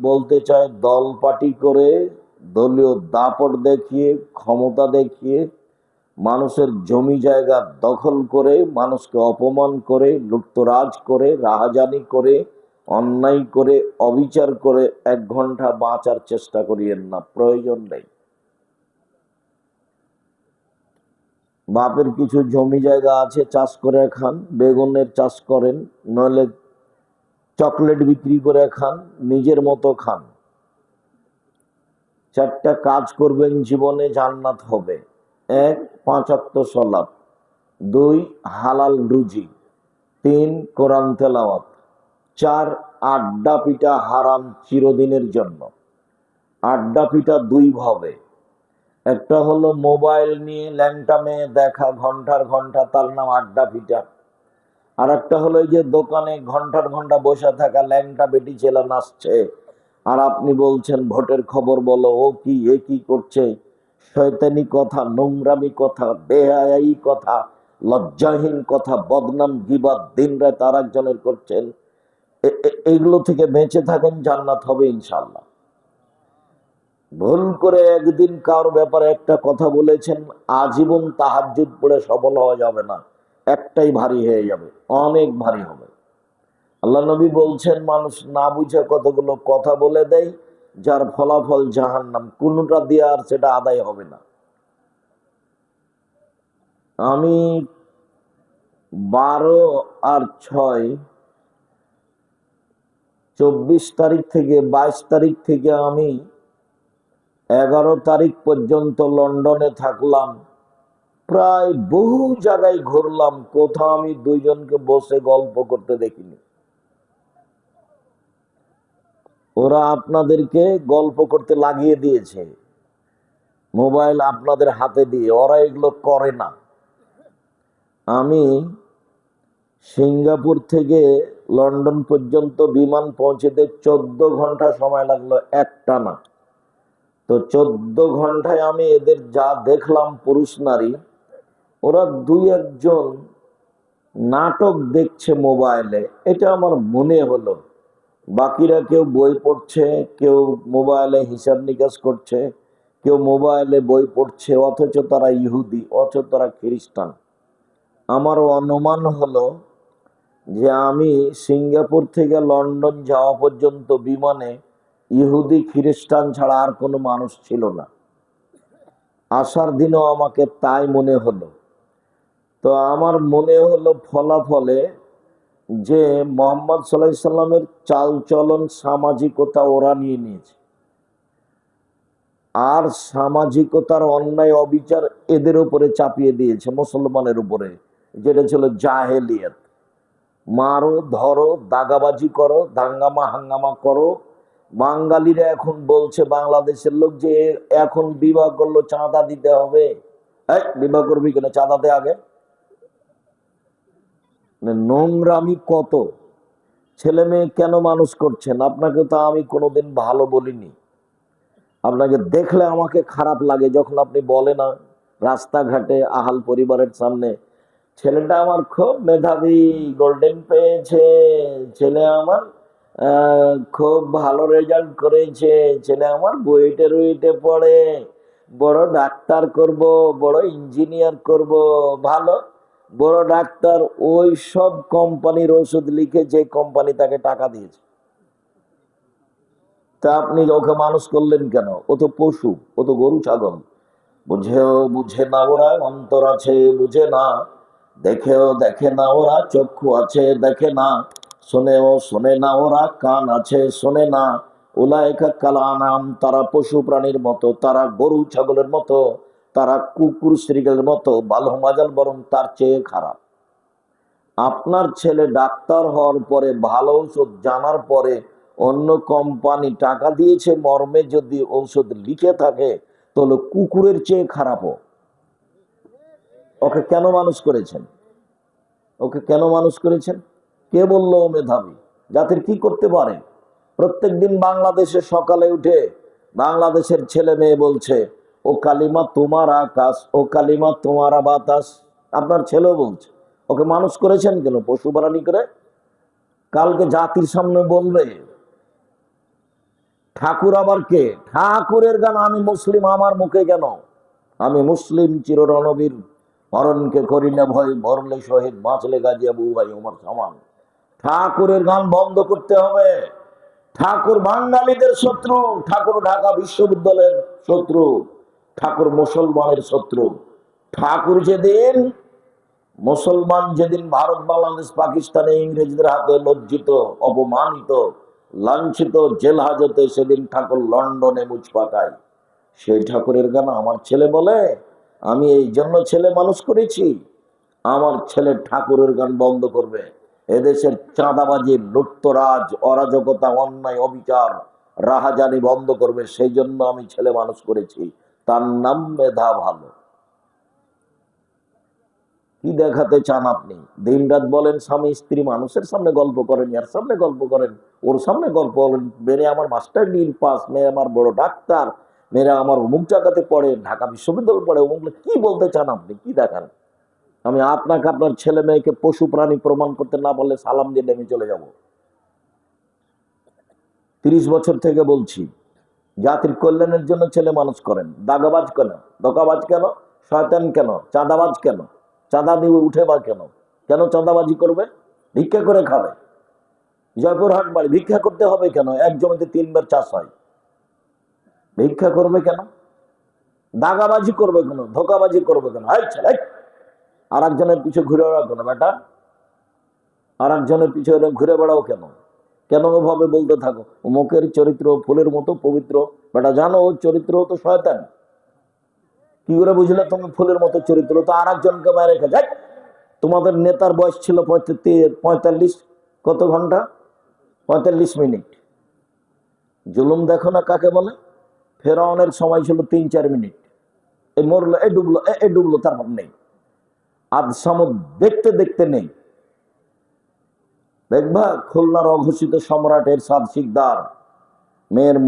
বলতে চায় দল পার্টি করে, দলীয় দাপট দেখিয়ে, ক্ষমতা দেখিয়ে, মানুষের জমি জায়গা দখল করে, মানুষকে অপমান করে, লুটতরাজ করে, রাহাজানি করে, অন্যায় করে, অবিচার করে 1 ঘন্টা বাঁচার চেষ্টা করিয়েন না, প্রয়োজন নেই। বাপের কিছু জমি জায়গা আছে, চাষ করে খান, বেগুনের চাষ করেন, নইলে চকলেট বিক্রি করে খান, নিজের মতো খান। 4টা কাজ করবেন জীবনে, জান্নাত হবে। 1, 5 ওয়াক্ত সালাত। 2, হালাল রুজি। 3, কোরআন তেলাওয়াত। 4, আড্ডা পিটা হারাম চিরদিনের জন্য। আড্ডা পিটা 2 ভাবে। একটা হলো মোবাইল নিয়ে ল্যাংটা মেয়ে দেখা ঘন্টার ঘন্টা, তার নাম আড্ডা পিটা। আর একটা হলো যে দোকানে ঘন্টার ঘন্টা বসে থাকা ল্যাংটা বেটি ছেলে নাচছে, আর আপনি বলছেন ভোটের খবর বলো, ও কি এ কি করছে। শয়তানি কথা, নোংরামি কথা, বেহায়াই কথা, লজ্জাহীন কথা, বদনাম গীবত দিন রাত আর একজনের করছেন। এগুলো থেকে বেঁচে থাকেন, জান্নাত হবে ইনশাআল্লাহ। ভুল করে একদিন কারোর ব্যাপারে একটা কথা বলেছেন, আজীবন তাহাজ্জুদ পড়ে সফল হওয়া যাবে না, একটাই ভারী হয়ে যাবে, অনেক ভারী হবে। আল্লাহ নবী বলছেন, মানুষ না বুঝে কতগুলো কথা বলে দেয়, যার ফলাফল জাহান্নাম, কোনটা দিয়ে আর সেটা আদায় হবে না। আমি 12 আর 6, 24 তারিখ থেকে 22 তারিখ থেকে আমি 11 তারিখ পর্যন্ত লন্ডনে থাকলাম। প্রায় বহু জায়গায় ঘুরলাম, কোথাও আমি 2 জনকে বসে গল্প করতে দেখিনি। ওরা আপনাদেরকে গল্প করতে লাগিয়ে দিয়েছে, মোবাইল আপনাদের হাতে দিয়ে, ওরা এগুলো করে না। আমি সিঙ্গাপুর থেকে লন্ডন পর্যন্ত বিমান পৌঁছেতে 14 ঘন্টা সময় লাগলো একটানা। তো 14 ঘন্টায় আমি এদের যা দেখলাম, পুরুষ নারী, ওরা 2-1 জন নাটক দেখছে মোবাইলে, এটা আমার মনে হলো। বাকিরা কেউ বই পড়ছে, কেউ মোবাইলে হিসাব নিকাশ করছে, কেউ মোবাইলে বই পড়ছে, অথচ তারা ইহুদি, অথচ তারা খ্রিস্টান। আমার অনুমান হলো যে আমি সিঙ্গাপুর থেকে লন্ডন যাওয়া পর্যন্ত বিমানে ইহুদি খ্রিস্টান ছাড়া আর কোনো মানুষ ছিল না। আসার দিনও আমাকে তাই মনে হলো। তো আমার মনে হলো ফলাফলে যে মোহাম্মদ সাল্লাল্লাহু আলাইহি সাল্লামের চাল চলন, সামাজিকতা ওরা নিয়ে নিয়েছে, আর সামাজিকতার অন্যায় অবিচার এদের উপরে চাপিয়ে দিয়েছে, মুসলমানের উপরে, যেটা ছিল জাহেলিয়াত। মারো, ধরো, দাগাবাজি করো, দাঙ্গামা হাঙ্গামা করো। বাঙালিরা এখন বলছে, বাংলাদেশের লোক, যে এখন বিবাহ করলো চাঁদা দিতে হবে। বিবাহ করবি কেন, চাঁদা দে আগে। নোংরামি কত! ছেলে মেয়ে কেন মানুষ করছেন? আপনাকে তো আমি কোনোদিন ভালো বলিনি। আপনাকে দেখলে আমাকে খারাপ লাগে যখন আপনি বলেন না রাস্তাঘাটে, আহাল পরিবারের সামনে, ছেলেটা আমার খুব মেধাবী, গোল্ডেন পেয়েছে, ছেলে আমার খুব ভালো রেজাল্ট করেছে, ছেলে আমার বুয়েটে রুয়েটে পড়ে, বড় ডাক্তার করব, বড় ইঞ্জিনিয়ার করব। ভালো, বড় ডাক্তার ওই সব কোম্পানির ওষুধ লিখে যে কোম্পানি তাকে টাকা দিয়েছে। তা আপনি ওকে মানুষ করলেন কেন? ও তো পশু, ও তো গরু ছাগল। বুঝেও বুঝে না ওরা, অন্তর আছে বুঝে না, দেখেও দেখে না ওরা, চক্ষু আছে দেখে না, শোনেও শোনে না ওরা, কান আছে শোনে না। উলাইকা কাল আনাম, তারা পশু প্রাণীর মতো, তারা গরু ছাগলের মতো, তারা কুকুর শ্রীগেলের মতো, বালহুম আযাল, বরং তার চেয়ে খারাপ। আপনার ছেলে ডাক্তার হওয়ার পরে, ভালো ঔষধ জানার পরে, অন্য কোম্পানি টাকা দিয়েছে মর্মে যদি ঔষধ লিখে থাকে, তাহলে কুকুরের চেয়ে খারাপ। ওকে কেন মানুষ করেছেন? ওকে কেন মানুষ করেছেন? কে বললো ও মেধাবী? জাতির কি করতে পারে? প্রত্যেকদিন বাংলাদেশে সকালে উঠে বাংলাদেশের ছেলে মেয়ে বলছে, ও কালিমা তোমার আকাশ, ও কালিমা তোমার বাতাস। আপনার ছেলেও বলছে। ওকে মানুষ করেছেন কেন? পশু প্রাণী করে। কালকে জাতির সামনে বলবে ঠাকুর আবার কে? ঠাকুরের গান। আমি মুসলিম, আমার মুখে কেন? আমি মুসলিম চিররণবীর, মরণকে করি না ভয়, মরলে শহীদ, বাঁচলে গাজী আবু ভাই ওমর সামান। ঠাকুরের গান বন্ধ করতে হবে। ঠাকুর বাঙালিদের শত্রু, ঠাকুর ঢাকা বিশ্ববিদ্যালয়ের শত্রু, ঠাকুর মুসলমানের শত্রু। ঠাকুর যেদিন মুসলমান, যেদিন ভারত, বাংলাদেশ, পাকিস্তানে ইংরেজদের হাতে লজ্জিত, অপমানিত, লাঞ্ছিত, জেল হাজতে, সেদিন ঠাকুর লন্ডনে মুচ পাকায়। সেই ঠাকুরের গান আমার ছেলে বলে। আমি এই জন্য ছেলে মানুষ করেছি। আমার ছেলে ঠাকুরের গান বন্ধ করবে। এদেশের চাঁদাবাজি, লুটতরাজ, অরাজকতা, অন্যায়, অবিচার, রাহাজানি বন্ধ করবে। সেই জন্য আমি ছেলে মানুষ করেছি। তার নাম মেধা ভালো। কি দেখাতে চান আপনি? দিন রাত বলেন স্বামী স্ত্রী, মানুষের সামনে গল্প করেন, এর সামনে গল্প করেন, ওর সামনে গল্প করেন। মেরে আমার মাস্টার ডিগ্রি পাস, মেয়ে আমার বড় ডাক্তার, মেয়েরা আমার অমুক জায়গাতে পড়ে, ঢাকা বিশ্ববিদ্যালয় পড়ে, অমুক। কি বলতে চান আপনি? কি দেখান? আমি আপনাকে আপনার ছেলে মেয়েকে পশু প্রাণী প্রমাণ করতে না পারলে সালাম দিয়ে নেমে চলে যাব। 30 বছর থেকে বলছি, জাতির কল্যাণের জন্য ছেলে মানুষ করেন। দাগাবাজ কেন? ধোকাবাজ কেন? শয়তান কেন? চাঁদাবাজ কেন? চাঁদা দিয়ে উঠে বা কেন? কেন চাঁদাবাজি করবে? ভিক্ষা করে খাবে। জয়পুরহাট বাড়ি, ভিক্ষা করতে হবে কেন? এক জমিতে 3 বার চাষ হয়, ভিক্ষা করবে কেন? দাগাবাজি করবে কেন? ধোকাবাজি করবে কেন? আর একজনের পিছু ঘুরে বেড়াও কেন বেটা? আর একজনের পিছনে ঘুরে বেড়াও কেন? কেন ওভাবে বলতে থাকো? মুখের চরিত্র ফুলের মতো পবিত্র। বেটা জানো ওর চরিত্র তো শয়তান। কি করে বুঝলে তুমি ফুলের মতো চরিত্র? তো আর একজনকে মায়ের রেখে যায়। তোমাদের নেতার বয়স ছিল 45, কত ঘন্টা? 45 মিনিট। জুলুম দেখো না কাকে বলে? ফেরাউনের সময় ছিল 3-4 মিনিট। এই মরলো, এ ডুবলো, এ ডুবলো, তারপর নেই। আজ সামুদ দেখতে দেখতে নেই। দেখবা খুলনার অঘোষিত সম্রাট এরশাদ শিকদার মেয়ের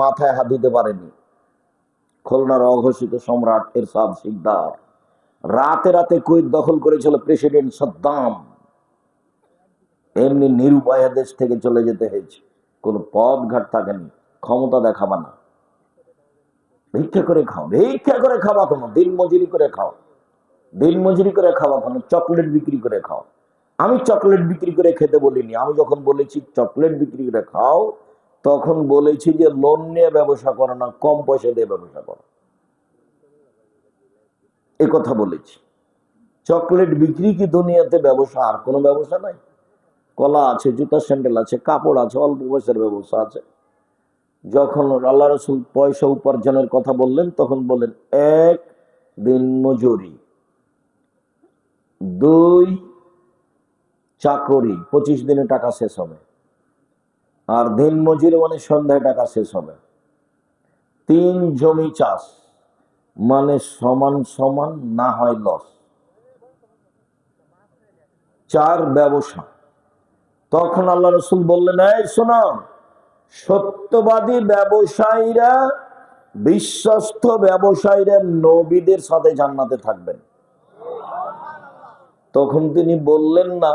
মাথায় হাত দিতে পারেনি। খুলনার অঘোষিত সম্রাট এরশাদ শিকদার রাতে রাতে কুয়েত দখল করেছিল প্রেসিডেন্ট সাদ্দাম। এমনি নিরুপায় দেশ থেকে চলে যেতে হয়েছে। কোনো পথ ঘাট থাকেনি। ক্ষমতা দেখাবা না, ভিক্ষা করে খাও। ভিক্ষা করে খাওয়া কোনো? দিন মজুরি করে খাও। দিন মজুরি করে খাওয়া কোনো? চকলেট বিক্রি করে খাও। আমি চকলেট বিক্রি করে খেতে বলিনি। আমি যখন বলেছি চকলেট বিক্রি করে খাও, তখন বলেছি যে লোন নিয়ে ব্যবসা করো না, কম পয়সা দিয়ে ব্যবসা করো, এ কথা বলেছি। চকলেট বিক্রি কি দুনিয়াতে ব্যবসা? আর কোনো ব্যবসা নাই? কলা আছে, জুতা স্যান্ডেল আছে, কাপড় আছে, অল্প পয়সার ব্যবসা আছে। যখন আল্লাহ রসুল পয়সা উপার্জনের কথা বললেন, তখন বললেন 1 দিন মজুরি, 2 চাকরি, 25 দিনে টাকা শেষ হবে। আর দিন মজুরি মানে সন্ধ্যায় টাকা শেষ হবে। 3 জমি চাষ, মানে সমান সমান না হয় লস। 4 ব্যবসা। তখন আল্লাহ রসুল বললেন, এই শোনো, সত্যবাদী ব্যবসায়ীরা, বিশ্বস্ত ব্যবসায়ীরা নবীদের সাথে জান্নাতে থাকবেন। তখন তিনি বললেন না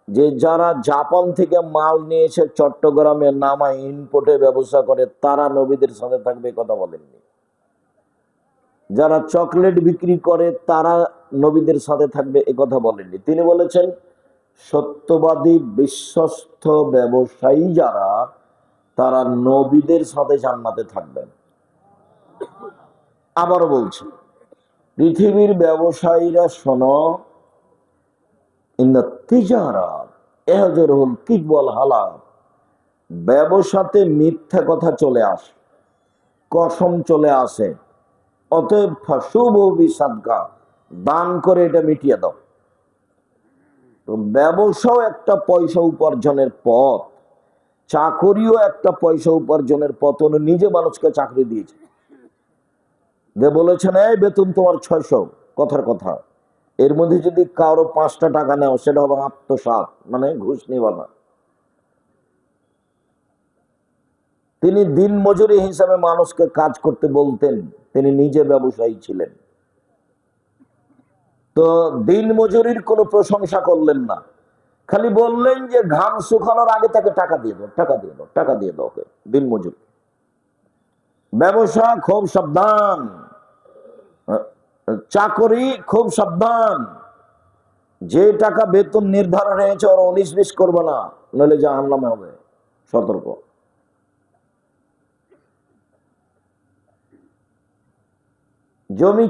যে যারা জাপান থেকে মাল নিয়ে এসে চট্টগ্রামে নামায় ইনপোর্টে ব্যবসা করে তারা নবীদের সাথে থাকবে, কথা বলেননি। যারা চকলেট বিক্রি করে তারা নবীদের সাথে থাকবে, এ কথা বলেননি। তিনি বলেছেন সত্যবাদী বিশ্বস্ত ব্যবসায়ী যারা, তারা নবীদের সাথে জান্নাতে থাকবেন। আবারও বলছি, পৃথিবীর ব্যবসায়ীরা শোনো, ব্যবসাতে মিথ্যা কথা চলে আসে, কসম চলে আসে। অতএব ফাশুব বিসাদকা, দান করে এটা মিটিয়ে দাও। তো ব্যবসাও একটা পয়সা উপার্জনের পথ, চাকরিও একটা পয়সা উপার্জনের পথ। উনি নিজে মানুষকে চাকরি দিয়েছে, যে বলেছেন এই বেতন তোমার 600, কথার কথা। এর মধ্যে যদি কারো 5টা টাকা নেও, সেটা হবে আত্মসাৎ, মানে ঘুষ নিবা না। তিনি দিন মজুরি হিসাবে মানুষকে কাজ করতে বলতেন। তিনি নিজে ব্যবসায়ী ছিলেন। তো দিন মজুরির কোনো প্রশংসা করলেন না, খালি বললেন যে ঘাম শুকানোর আগে তাকে টাকা দিয়ে দাও, টাকা দিয়ে দাও, টাকা দিয়ে দাও, দিন মজুরি। ব্যবসা খুব সাবধান, চাকরি খুব সাবধান। যে টাকা বেতন নির্ধারণ হয়েছে ওরা 19-20 করবে না, নইলে জাহান্নামে হবে, সতর্ক। জমি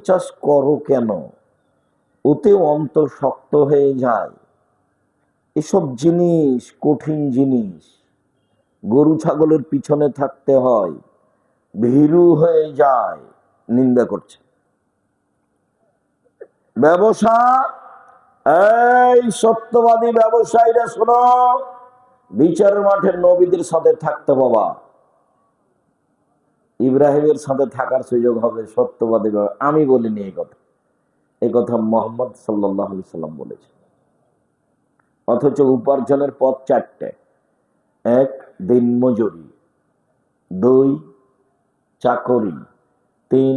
চাষ করো কেন? ওতে অন্তর শক্ত হয়ে যায়। এসব জিনিস কঠিন জিনিস। গরু ছাগলের পিছনে থাকতে হয়, ভীরু হয়ে যায়। নিন্দা করছে। ব্যবসা, এই সত্যবাদী ব্যবসায়ীরা শোনো, বিচারের মাঠে নবীদের সাথে থাকতে বাবা। ইব্রাহিমের সাথে থাকার সুযোগ হবে সত্যবাদী। আমি বলিনি এই কথা মোহাম্মদ সাল্লাল্লাহু আলাইহি সাল্লাম বলেছেন। অথচ উপার্জনের পথ 4টে। 1 দিনমজুরি, 2 চাকরি, 3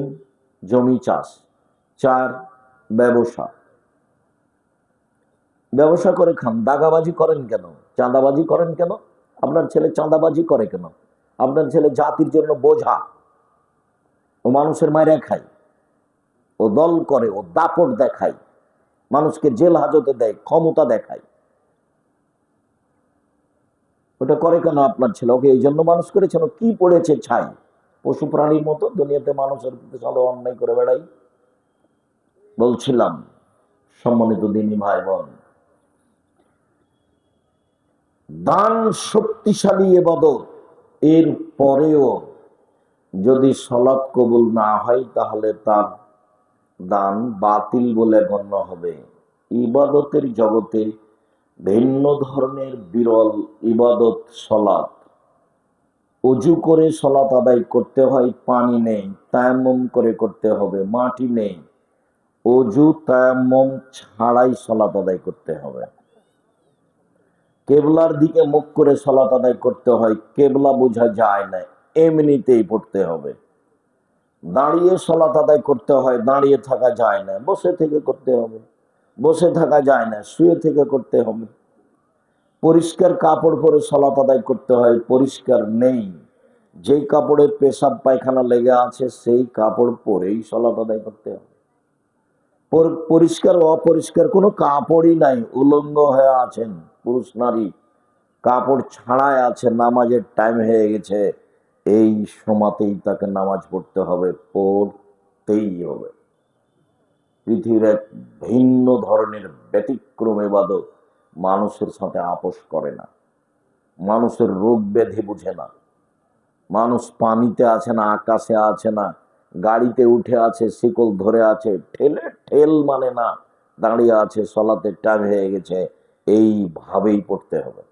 জমি চাষ, 4 ব্যবসা। ব্যবসা করে খান, দাগাবাজি করেন কেন? চাঁদাবাজি করেন কেন? আপনার ছেলে চাঁদাবাজি করে কেন? আপনার ছেলে জাতির জন্য বোঝা। ও মানুষের মায়েরা খায়, ও দল করে, ও দাপট দেখায়, মানুষকে জেল হাজতে দেয়, ক্ষমতা দেখায়। ওটা করে কেন আপনার ছেলে? ওকে এই জন্য মানুষ করেছেন? কি পড়েছে ছাই? পশু প্রাণীর মতো দুনিয়াতে মানুষের প্রতি সাদা অন্যায় করে বেড়াই। বলছিলাম সম্মানিত দিনী ভাই বোন, দান শক্তিশালী ইবাদত। এর পরেও যদি সালাত কবুল না হয় তাহলে তার দান বাতিল বলে গণ্য হবে। ইবাদতের জগতে ভিন্ন ধরনের বিরল ইবাদত সালাত। অজু করে সালাত আদায় করতে হয়, পানি নেই, তায়াম্মুম করে করতে হবে, মাটি নেই, অজু তায়াম্মুম ছাড়াই সালাত আদায় করতে হবে। কেবলার দিকে মুখ করে সালাত আদায় করতে হয়, কেবলা বোঝা যায় না, এমনিতেই পড়তে হবে। দাঁড়িয়ে সালাত আদায় করতে হয়, দাঁড়িয়ে থাকা যায় না, বসে থেকে করতে হবে। বসে থাকা যায় না, শুয়ে থেকে করতে হবে। পরিষ্কার কাপড় পরে সালাত আদায় করতে হয়, পরিষ্কার নেই, যেই কাপড়ে পেশাব পায়খানা লেগে আছে সেই কাপড় পরেই সালাত আদায় করতে হবে। পরিষ্কার অপরিষ্কার কোনো কাপড়ই নাই, উলঙ্গ হয়ে আছেন পুরুষ নারী, কাপড় ছাড়াই আছে, নামাজের টাইম হয়ে গেছে, এই সময়তেই তাকে নামাজ পড়তে হবে, পড়তেই হবে। পৃথিবীর এক ভিন্ন ধরনের ব্যতিক্রম ইবাদত, মানুষের সাথে আপোষ করে না, মানুষের রোগ ব্যাধি বুঝে না। মানুষ পানিতে আছে না, আকাশে আছে না, গাড়িতে উঠে আছে, শিকল ধরে আছে, ঠেল মানে না, দাঁড়িয়ে আছে, সালাতের টাইম হয়ে গেছে, এইভাবেই পড়তে হবে।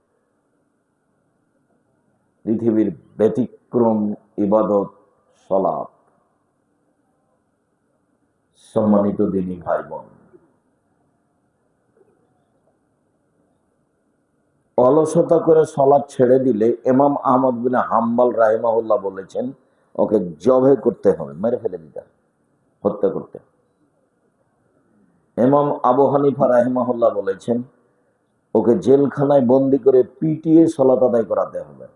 পৃথিবীর ব্যতিক্রম ইবাদত সালাত। সম্মানিত দিনী ভাই বোন, অলসতা করে সালাত ছেড়ে দিলে ইমাম আহমদ বিন হাম্বল রাহিমাহুল্লাহ বলেছেন ওকে জবে করতে হবে, মেরে ফেলে দিতে, হত্যা করতে। ইমাম আবু হানিফা রাহিমাহুল্লাহ বলেছেন ওকে জেলখানায় বন্দি করে পিটিয়ে সালাত আদায় করাতে হবে।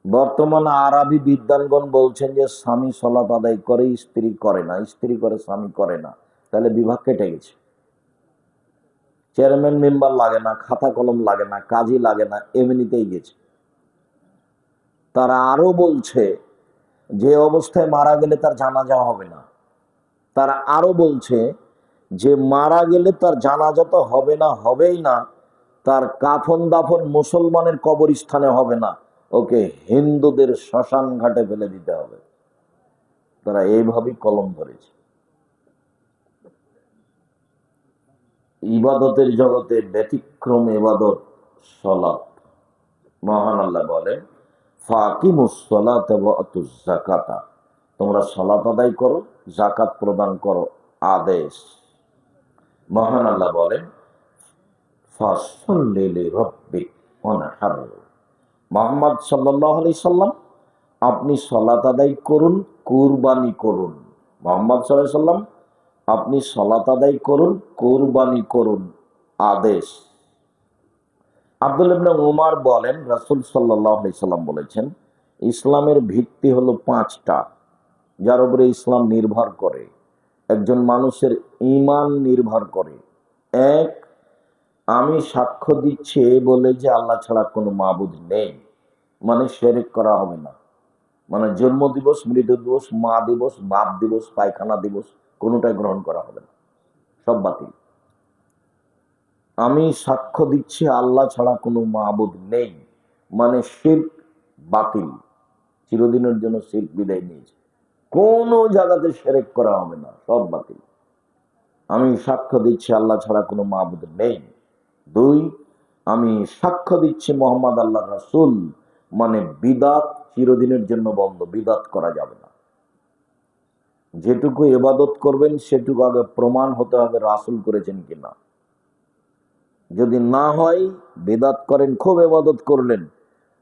বর্তমান আরবি বিদ্বানগণ বলছেন যে স্বামী সালাত আদায় করে, স্ত্রী করে না, স্ত্রী করে স্বামী করে না, তাহলে বিভাগ কেটে গেছে। চেয়ারম্যান মেম্বার লাগে না, খাতা কলম লাগে না, কাজী লাগে না, এমনিতেই গেছে। তারা আরো বলছে যে অবস্থায় মারা গেলে তার জানাজা হবে না। তারা আরো বলছে যে মারা গেলে তার জানাজা তো হবে না, হবেই না, তার কাফন দাফন মুসলমানের কবরস্থানে হবে না, ওকে হিন্দুদের শ্মশান ঘাটে ফেলে দিতে হবে। তারা এইভাবেই কলম ধরেছে। ইবাদতের জগতে ব্যতিক্রম ইবাদত সালাত। মহান আল্লাহ বলেন ফাকিমুস সালাতা ওয়া আতুজ যাকাতা, তোমরা সালাত আদায় করো, যাকাত প্রদান করো, আদেশ। মহান আল্লাহ বলেন ফাসাল্লি লিরাব্বিক ওয়ানহার, মুহাম্মদ সাল্লাল্লাহু আলাইহি সাল্লাম আপনি সালাত আদায় করুন, কুরবানি করুন। মুহাম্মদ সাল্লাল্লাহু আলাইহি সাল্লাম আপনি সালাত আদায় করুন, কুরবানি করুন, আদেশ। আব্দুল্লাহ ইবনে উমার বলেন, রাসূল সাল্লাল্লাহু আলাইহি সাল্লাম বলেছেন, ইসলামের ভিত্তি হলো পাঁচটা, যার উপরে ইসলাম নির্ভর করে, একজন মানুষের ঈমান নির্ভর করে। এক, আমি সাক্ষ্য দিচ্ছি এই বলে যে আল্লাহ ছাড়া কোনো মাবুদ নেই, মানে শিরক করা হবে না। মানে জন্ম দিবস, মৃত্যু দিবস, মা দিবস, বাপ দিবস, পায়খানা দিবস কোনোটাই গ্রহণ করা হবে না, সব বাতিল। আমি সাক্ষ্য দিচ্ছি আল্লাহ ছাড়া কোনো মাবুদ নেই, মানে শিরক বাতিল, চিরদিনের জন্য শিরক বিদায় নিয়েছে, কোনো জায়গাতে শিরক করা হবে না, সব বাতিল। আমি সাক্ষ্য দিচ্ছি আল্লাহ ছাড়া কোনো মাবুদ নেই। দুই, আমি সাক্ষ্য দিচ্ছি মোহাম্মদ আল্লাহ রাসূল, মানে বিদাত চিরদিনের জন্য বন্ধ, বিদাত করা যাবে না। যেটুকু ইবাদত করবেন সেটুকু আগে প্রমাণ হতে হবে রাসূল করেছেন কিনা। যদি না হয়, বিদাত করেন, খুব ইবাদত করলেন,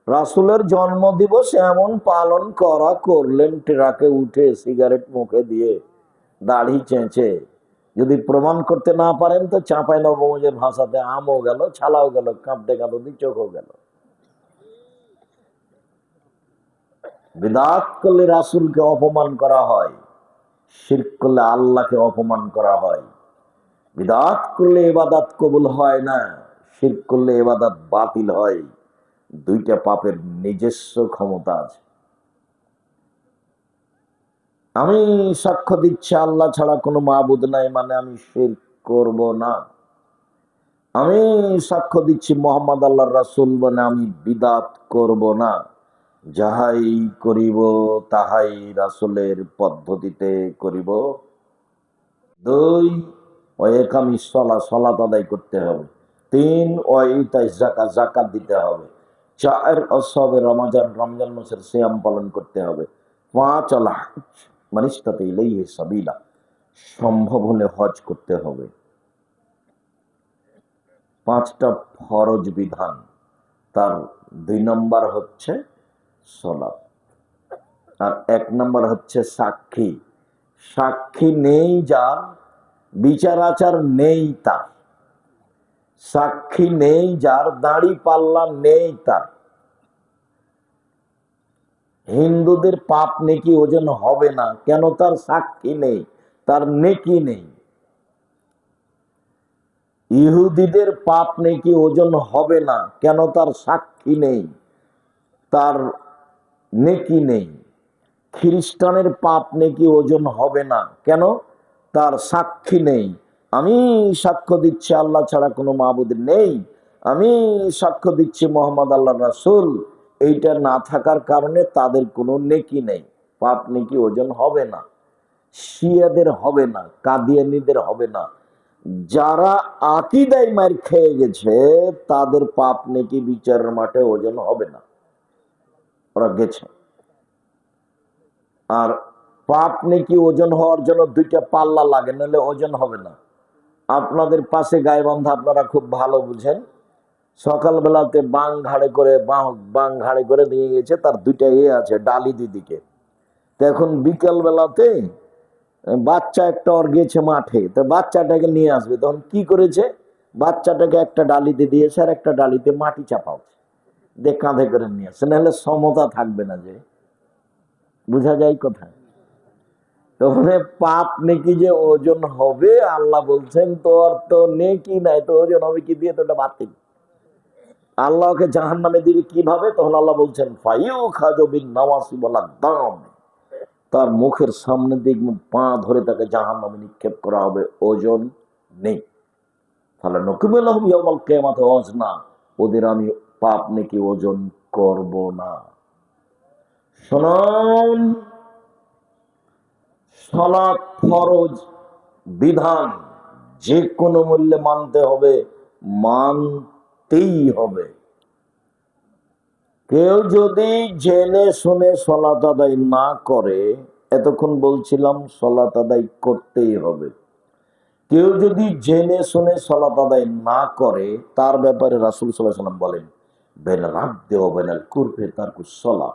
রাসূলের জন্মদিবস এমন পালন করা করলেন, ট্রাকে উঠে সিগারেট মুখে দিয়ে দাড়ি চেঁচে, যদি প্রমাণ করতে না পারেন তো চাঁপাই নবগঞ্জের ভাষাতে আমও গেল, ছালাও গেল, কাঁপতে কাঁপতে চোখও গেল। বিদআত করলে রাসূলকে অপমান করা হয়, শিরক করলে আল্লাহকে অপমান করা হয়। বিদআত করলে ইবাদত কবুল হয় না, শিরক করলে ইবাদত বাতিল হয়। দুইটা পাপের নিজস্ব ক্ষমতা আছে। আমি সাক্ষ্য দিচ্ছি আল্লাহ ছাড়া কোনো মাবুদ নাই, মানে আমি শিরক করব না। আমি সাক্ষ্য দিচ্ছি মোহাম্মদ আল্লাহর রাসূল, মানে আমি বিদআত করব না। যাহাই করিব তাহাই রাসূলের পদ্ধতিতে করিব। দুই, ওয়াকামিস সালাহ, সালাত আদায় করতে হবে। তিন, ওয়াইতাইজ যাকাত, যাকাত দিতে হবে। চার, অসবে রমজান, রমজান মাসের সিয়াম পালন করতে হবে। পাঁচ, আল হজ মান ইসতাতা ইলাইহি সাবিলা, সম্ভব হলে হজ করতে হবে। পাঁচটা ফরজ বিধান, তার 2 নম্বর হচ্ছে সালাত, আর 1 নম্বর হচ্ছে সাক্ষী। সাক্ষী নেই যার, বিচার আচার নেই তার, সাক্ষী নেই যার, দাড়ি পাল্লা নেই তার, হিন্দুদের পাপ নেকি ওজন হবে না, কেন? তার সাক্ষী নেই, তার নেকি নেই। ইহুদিদের পাপ নেকি ওজন হবে না, কেন? তার সাক্ষী নেই, তার নেকি নেই। খ্রিস্টানের পাপ নেকি ওজন হবে না, কেন? তার সাক্ষী নেই। আমি সাক্ষ্য দিচ্ছি আল্লাহ ছাড়া কোনো মাবুদ নেই, আমি সাক্ষ্য দিচ্ছি মোহাম্মদ আল্লাহ রাসূল, এইটা না থাকার কারণে তাদের কোনো নেকি নেই, পাপ নেকি ওজন হবে না। শিয়াদের হবে না, কাদিয়ানীদের হবে না। যারা আকীদায় মার খেয়ে গেছে তাদের পাপ নেকি বিচারের মাঠে ওজন হবে না, ওরা গেছে। আর পাপ নেকি ওজন হওয়ার জন্য 2টা পাল্লা লাগে, নাহলে ওজন হবে না। আপনাদের পাশে গাইবান্ধা, আপনারা খুব ভালো বুঝেন, সকালবেলাতে বাং ঘাড়ে করে দিয়ে গেছে, তার 2টা আছে ডালি দিদিকে। তো এখন বিকেল বেলাতে বাচ্চা একটা ওর গেছে মাঠে, তো বাচ্চাটাকে নিয়ে আসবে, তখন কি করেছে, বাচ্চাটাকে একটা ডালিতে দিয়েছে আর একটা ডালিতে মাটি চাপাচ্ছে, দিয়ে কাঁধে করে নিয়ে আসছে, নাহলে সমতা থাকবে না। যে বুঝা যায় কোথায়? তাহলে পাপ নেকি যে ওজন হবে, আল্লাহ বলছেন তোর তো নেকি নাই, তো ওজন হবে কি দিয়ে? তো ওটা বাতিল। আল্লাহকে জাহান্নামে দিবে কিভাবে? তখন আল্লাহ বলছেন ফাইউ খাজবিন নাওয়াসি বলা দাম, তার মুখের সামনে দিকে পা ধরে তাকে জাহান্নামে নিক্ষেপ করা হবে, ওজন নেই। তাহলে নকুমেলাহুম ইয়াউমাল কিয়ামাতি ওয়াজনা, ওদের আমি পাপ নেকি ওজন করব না। শুনুন, সালাত ফরজ বিধান, যে কোনো মূল্যে মানতে হবে, মানতেই হবে। কেউ যদি জেনে শুনে সালাত আদায় না করে, এতক্ষণ বলছিলাম সালাত আদায় করতেই হবে, কেউ যদি জেনে শুনে সালাত আদায় না করে, তার ব্যাপারে রাসূল সাল্লাল্লাহু আলাইহি ওয়াসাল্লাম বলেন বাইনাল আবদি ওয়া বাইনাল কুফরি তারকুস সালাহ,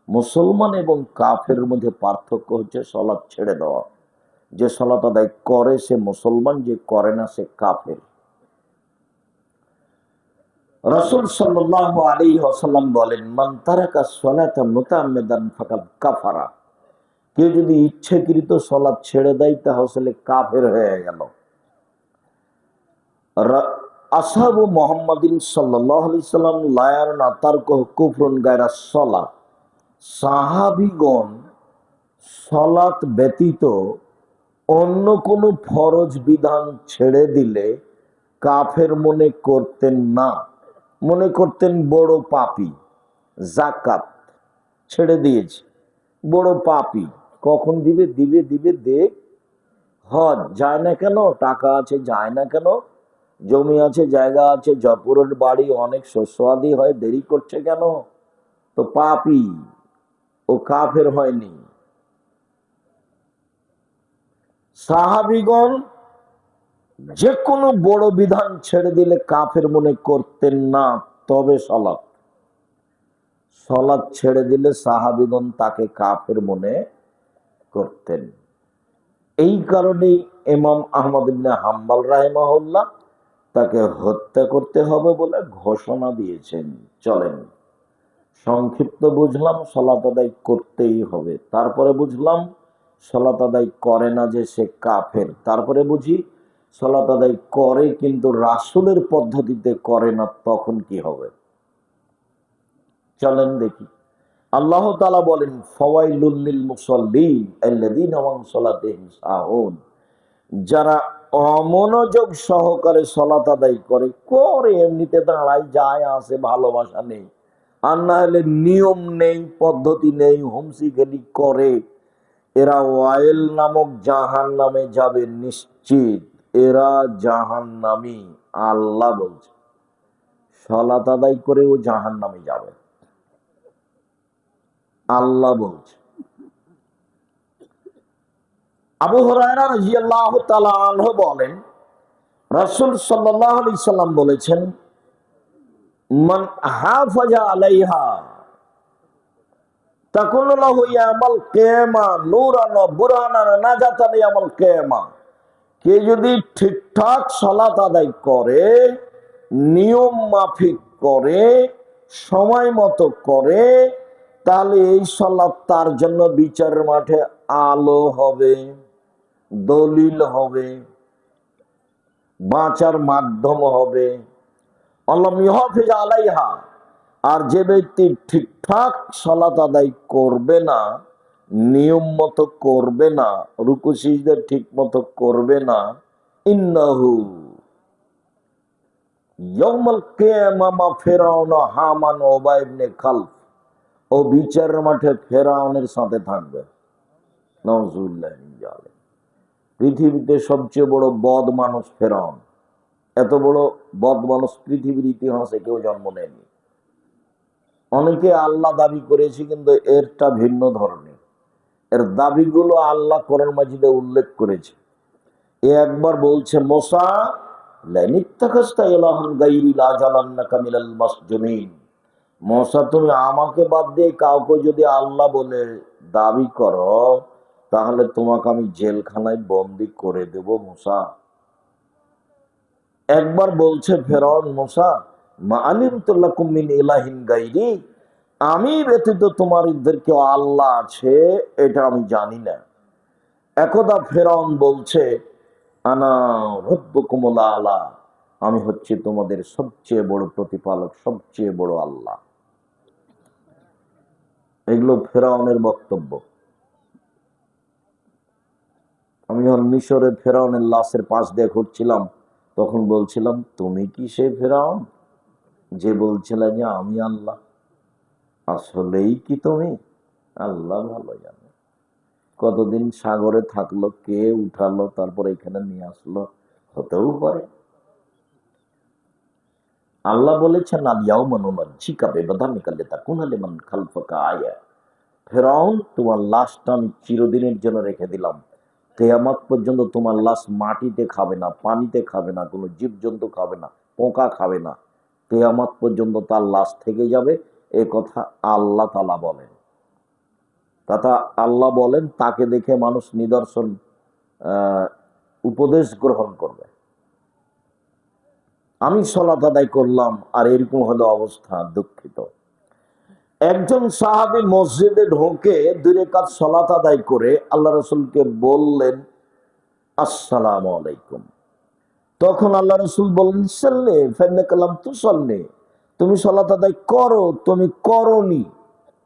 মুসলমান এবং কাফেরের মধ্যে পার্থক্য হচ্ছে সালাত ছেড়ে দেওয়া। যে সালাত আদায় করে সে মুসলমান, যে করে না সে কাফের। রাসূল সাল্লাল্লাহু আলাইহি ওয়াসাল্লাম বলেন, মান তারাকা সলাতা মুতাআম্মিদান ফাকাদ কাফারা। কেউ যদি ইচ্ছাকৃত সালাত ছেড়ে দেয় তাহলে কাফের হয়ে গেল। আসহাবু মুহাম্মাদিন সাল্লাল্লাহু আলাইহি সাল্লাম লা ইয়ারানা তারকুহু কুফরুন গায়রা সালাত। সাহাবীগণ সালাত ব্যতীত অন্য কোনো ফরজ বিধান ছেড়ে দিলে কাফের মনে করতেন না, মনে করতেন বড় পাপী। যাকাত ছেড়ে দিয়েছে, বড় পাপী, কখন দিবে, দিবে দিবে দেখ। হজ যায় না কেন, টাকা আছে যায় না কেন, জমি আছে জায়গা আছে, জপুরের বাড়ি, অনেক শস্যাদি হয়, দেরি করছে কেন? তো পাপী, ও কাফের হয়নি। সাহাবীগণ যে কোনো বড় বিধান ছেড়ে দিলে কাফের মনে করতেন না। তবে সালাত, সালাত ছেড়ে দিলে সাহাবীগণ তাকে কাফের মনে করতেন। এই কারণেই ইমাম আহমদ ইবনে হাম্বল রাহিমাহুল্লাহ তাকে হত্যা করতে হবে বলে ঘোষণা দিয়েছেন। চলেন, সংক্ষিপ্ত বুঝলাম সালাত আদায় করতেই হবে, তারপরে বুঝলাম সালাত আদায় করে না যে সে কাফের, তারপরে বুঝি সালাত আদায় করে কিন্তু রাসূলের পদ্ধতিতে করে না, তখন কি হবে। চলেন দেখি। আল্লাহ তাআলা বলেন, ফাওয়াইলুল লিল মুসাল্লিন আল্লাযীনা হুম আন সালাতিহিম সাহুন। যারা অমনোযোগ সহকারে সালাত আদায় করে, করে এমনিতে দাঁড়ায় যায় আসে, ভালোবাসা নেই, আর না হলে নিয়ম নেই, পদ্ধতি নেই, হুমসি খেলি করে, এরা ওয়াইল নামক জাহান্নামে যাবে নিশ্চিত। এরা জাহান্নামী, আল্লাহ বলছে। সালাত আদায় করে ও জাহান্নামে যাবে, আল্লাহ বলছে। আবু হুরায়রা রাদিয়াল্লাহু তাআলা আনহু বলেন, রাসূল সাল্লাল্লাহু আলাইহি সাল্লাম বলেছেন, মান হাফাজা আলাইহা তাকুনু লাহু ইয়াউমাল কিয়ামা নূরান ওয়া বুরহানান নাজাতান ইয়াউমাল কিয়ামা। কে যদি ঠিকঠাক সালাত আদায় করে, নিয়ম মাফিক করে, সময় মতো করে, তাহলে এই সালাত তার জন্য বিচারের মাঠে আলো হবে, দলিল হবে, বাঁচার মাধ্যম হবে। আল্লাহ মিহাফিজ আলাইহা, আর যে ব্যক্তি ঠিকঠাক সালাত আদায় করবে না, নিয়ম মতো করবে না, রুকু সিজদা ঠিক মতো করবে না, ইন্নাহু ইয়াউমাল কিয়ামাহ মা ফিরআউন হামান ওয়া উবাই ইবনে খালফ, ও বিচারের মাঠে ফেরাউনের সাথে থাকবে। নাউজুবিল্লাহি মিন যালিক। পৃথিবীতে সবচেয়ে বড় বদ মানুষ ফেরাউন। এত বড় বদ মানুষ পৃথিবীর ইতিহাসে কেউ জন্ম নেয়নি। অনেকে আল্লাহ দাবি করেছে, কিন্তু এরটা ভিন্ন ধরনের। এর দাবিগুলো আল্লাহ কোরআন মাজিদে উল্লেখ করেছে। এ একবার বলছে, মুসা লানিত্তাখাযতা ইলাহান গায়রি লাজালান্নাকা মিনাল মাসজুনিন। মুসা, তুমি আমাকে বাদ দিয়ে কাউকে যদি আল্লাহ বলে দাবি করো, তাহলে তোমাকে আমি জেলখানায় বন্দি করে দেব মুসা। একবার বলছে ফেরাউন, মুসা মা আলিমতু লাকুম মিন ইলাহিন গায়রি, আমি ব্যতীত তোমাদের কেউ আল্লাহ আছে এটা আমি জানি না। একদা ফেরাউন বলছে, আনা রাব্বুকুমুল আলা, আমি হচ্ছি তোমাদের সবচেয়ে বড় প্রতিপালক, সবচেয়ে বড় আল্লাহ। এগুলো ফেরাউনের বক্তব্য। আমি যখন মিশরে ফেরাউনের লাশের পাশ দিয়ে ঘুরছিলাম, তখন বলছিলাম, তুমি কি সে ফেরাউন যে বলছিল যে আমি আল্লাহ? আসলেই কি তুমি? আল্লাহ ভালো জানে। কতদিন সাগরে থাকলো, কে উঠালো, তারপর এখানে নিয়ে আসলো, হতেও পারে। আল্লাহ বলেছেন, ফেরাউন, তোমার লাশটা আমি চিরদিনের জন্য রেখে দিলাম। কিয়ামত পর্যন্ত তোমার লাশ মাটিতে খাবে না, পানিতে খাবে না, কোনো জীবজন্তু খাবে না, পোকা খাবে না, কিয়ামত পর্যন্ত তার লাশ থেকে যাবে। এ কথা আল্লাহ তাআলা বলেন। তথা আল্লাহ বলেন, তাকে দেখে মানুষ নিদর্শন উপদেশ গ্রহণ করবে। আমি সালাত আদায় করলাম আর এরকম হলো অবস্থা, দুঃখিত। একজন সাহাবী মসজিদে ঢোকে 2 রাকাত সালাত আদায় করে আল্লাহ রাসূলকে বললেন আসসালামু আলাইকুম। তখন আল্লাহ রাসূল বললেন সাল্লি ফাইন্নাকা লাম তুসাল্লি, তুমি সালাত আদায় করো, তুমি করনি।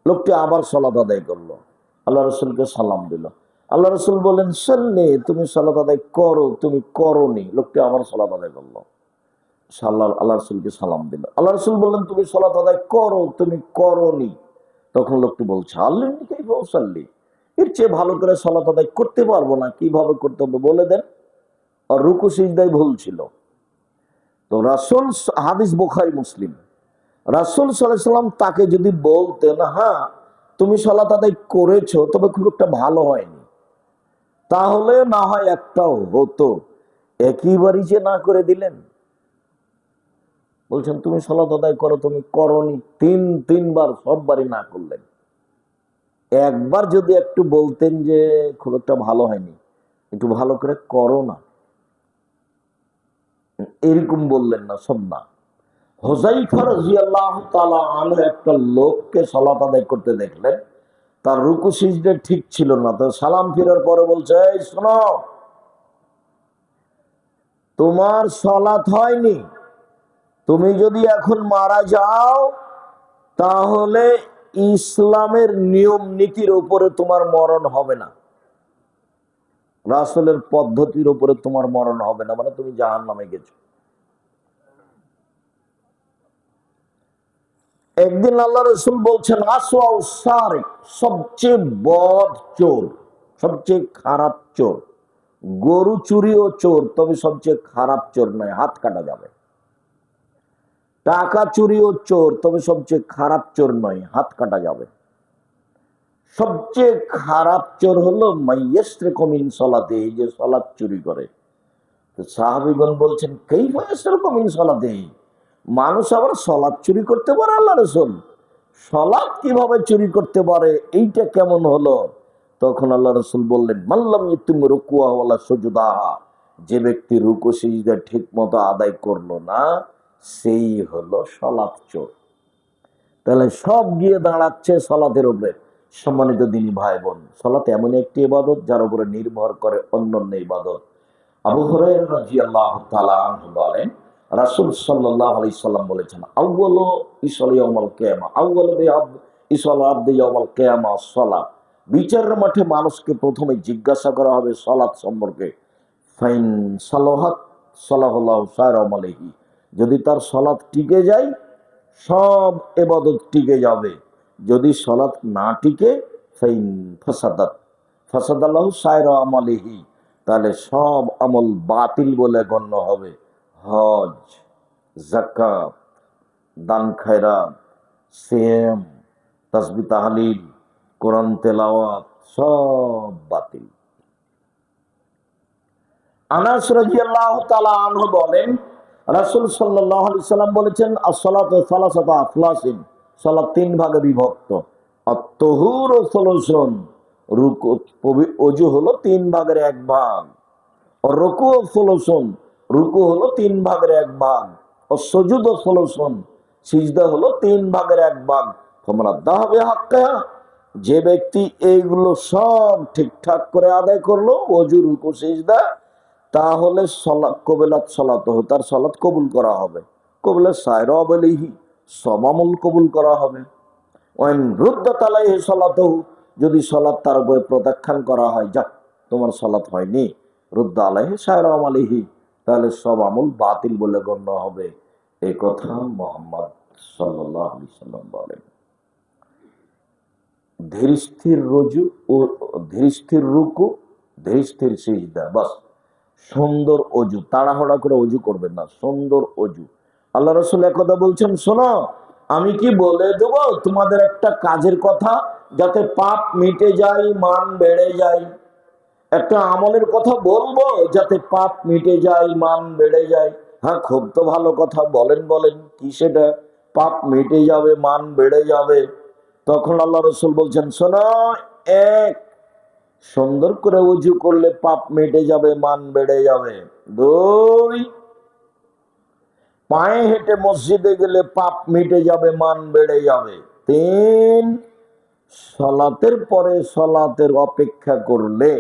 লোকটি আবার সালাত আদায় করলো, আল্লাহ রাসূলকে সালাম দিল। আল্লাহ রাসূল বললেন সাল্লি, তুমি সালাত আদায় করো, তুমি করনি। লোকটি আবার সালাত আদায় করলো, আল্লাহ রাসূলকে সালাম দিল। আল্লাহ রাসূল বললেন তুমি সালাত আদায় করো, তুমি করনি। তখন লোকটি বলছে আল্লাহনি কাইফা উসাল্লি, এর চেয়ে ভালো করে সালাত আদায় করতে পারবো না, কিভাবে করতে হবে বলে দেন। আর রুকু সিজদায় ভুল ছিল। তো রাসূল, হাদিস বুখারী মুসলিম, রাসূল সাল্লাল্লাহু আলাইহি সাল্লাম তাকে যদি বলতেন হ্যাঁ তুমি সালাত আদায় করেছো, তবে খুব একটা ভালো হয়নি, তাহলে না হয় একটাও হতো। একইবারই যে না করে দিলেন, বলছেন তুমি সালাত আদায় করো, তুমি করনি, তিনবার সববারই না করলেন। একবার যদি একটু বলতেন যে খুব একটা ভালো হয়নি, একটু ভালো করে করো না, এরকম বললেন না, সব না। হুযায়ফা রাদিয়াল্লাহু তাআলা আনহু একটা লোককে সালাত আদায় করতে দেখলেন, তার রুকু সিজদা ঠিক ছিল না। তো সালাম ফেরার পরে বলছে এই শোনো, তোমার সালাত হয়নি, তুমি যদি এখন মারা যাও তাহলে ইসলামের নিয়ম নীতির উপরে তোমার মরণ হবে না, রাসূলের পদ্ধতির উপরে তোমার মরণ হবে না, মানে তুমি জাহান্নামে গেছো। একদিন আল্লাহ রাসূল বলছেন আসওয়াউ সারিক, সবচেয়ে বদ চোর, সবচেয়ে খারাপ চোর। গরু চুরিও চোর, তবে সবচেয়ে খারাপ চোর নয়, হাত কাটা যাবে। টাকা চুরিও চোর, তবে সবচেয়ে খারাপ চোর নয়, হাত কাটা যাবে। সবচেয়ে খারাপ চোর হলো মাইয়াসরিকু মিন সালাতে, যে সালাত চুরি করে। তো সাহাবীগণ বলছেন কাইফা ইয়াসরিকু মিন সালাতে, মানুষ আবার সালাত চুরি করতে পারে? আল্লাহ রাসূল, সালাত কিভাবে চুরি করতে পারে, এইটা কেমন হলো? তখন আল্লাহ রাসূল বললেন মাল্লাম ইতুম রুকুআ ওয়ালা সুজুদাহা, যে ব্যক্তি রুকু সিজদা ঠিক মতো আদায় করলো না, সেই হলো সালাত চোর। তাহলে সব গিয়ে দাঁড়াচ্ছে সালাতের উপরে। সম্মানিত দিনী ভাই বোন, সালাত এমন একটি ইবাদত যার উপরে নির্ভর করে অন্যান্য ইবাদত। আবু হুরায়রা রাদিয়াল্লাহু তাআলা আনহু বলেন রাসূল সাল্লাল্লাহু আলাইহি সাল্লাম বলেছেন আউয়ালু ইসালি ইয়াউমাল কিয়ামা, আউয়ালু ইসালাত ইয়াউমাল কিয়ামা সালাত। বিচারের মাঠে মানুষকে প্রথমে জিজ্ঞাসা করা হবে সালাত সম্পর্কে। ফাইন সালাহাত সালাহুল্লাহু সাইরা আলাইহি, যদি তার সালাত টিকে যায় সব ইবাদত টিকে যাবে, যদি সালাত না টিকে ফাইন ফাসাদাত ফাসাদাল্লাহু সাইরা আমালিহি, তাহলে সব আমল বাতিল বলে গণ্য হবে। হজ, যাকাত, দান খায়রাত, সিয়াম, তাসবিহ তাহলিল, কোরআন তেলাওয়াত সব বাতিল। আনাস রাদিয়াল্লাহু তাআলা আনহু বলেন রাসূল সাল্লাল্লাহু আলাইহি সাল্লাম বলেছেন as-সালাতু সালাসাতু আফলাসিন, সালাত 3 ভাগে বিভক্ত। আত-তাহুরু সালাসুন, রুকু ওযু হলো 3 ভাগের 1 ভাগ। রুকু সালাসুন, রুকু হলো 3 ভাগের 1 ভাগ। সুজুদ সালাসুন, সিজদা হলো 3 ভাগের 1 ভাগ। তোমরা দাহাবে হাক্কা, যে ব্যক্তি এইগুলো সব ঠিকঠাক করে আদায় করলো, ওযু রুকু সিজদা, তাহলে সালাত কবিলাত সালাত, তার সালাত কবুল করা হবে। কবুলে সায়রা আলাইহি, সব আমল কবুল করা হবে। ওয়াইন রুদ্দাত আলাইহি সালাতুহু, যদি সালাত তার উপরে প্রত্যাখ্যান করা হয়, যাক তোমার সালাত হয়নি, রুদ্দা আলাইহি সায়রা আলাইহি, তাহলে সব আমল বাতিল বলে গণ্য হবে। এই কথা মুহাম্মদ সাল্লাল্লাহু আলাইহি সাল্লাম বলেন। ধীর স্থির রুজু ও ধীর স্থির রুকু, ধীর স্থির সিজদা, বাস। সুন্দর অজু, তাড়াহুড়া করে অজু করবেন না, সুন্দর অজু। আল্লাহ রাসূল একথা বলছেন, শোনো আমি কি বলে দেবো তোমাদের একটা কাজের কথা, যাতে পাপ মিটে যায়, মান বেড়ে যায়। একটা আমলের কথা বলবো যাতে পাপ মিটে যায়, মান বেড়ে যায়। হ্যাঁ, খুব তো ভালো কথা, বলেন বলেন, কি সেটা? পাপ মিটে যাবে, মান বেড়ে যাবে। তখন আল্লাহ রাসূল বলছেন শোনো, এক, সুন্দর করে ওযু করলে পাপ মিটে যাবে, মান বেড়ে যাবে। 2, পায়ে হেঁটে মসজিদে গেলে পাপ মিটে যাবে, মান বেড়ে যাবে। 3, সলাতের পরে সলাতের অপেক্ষা করলে,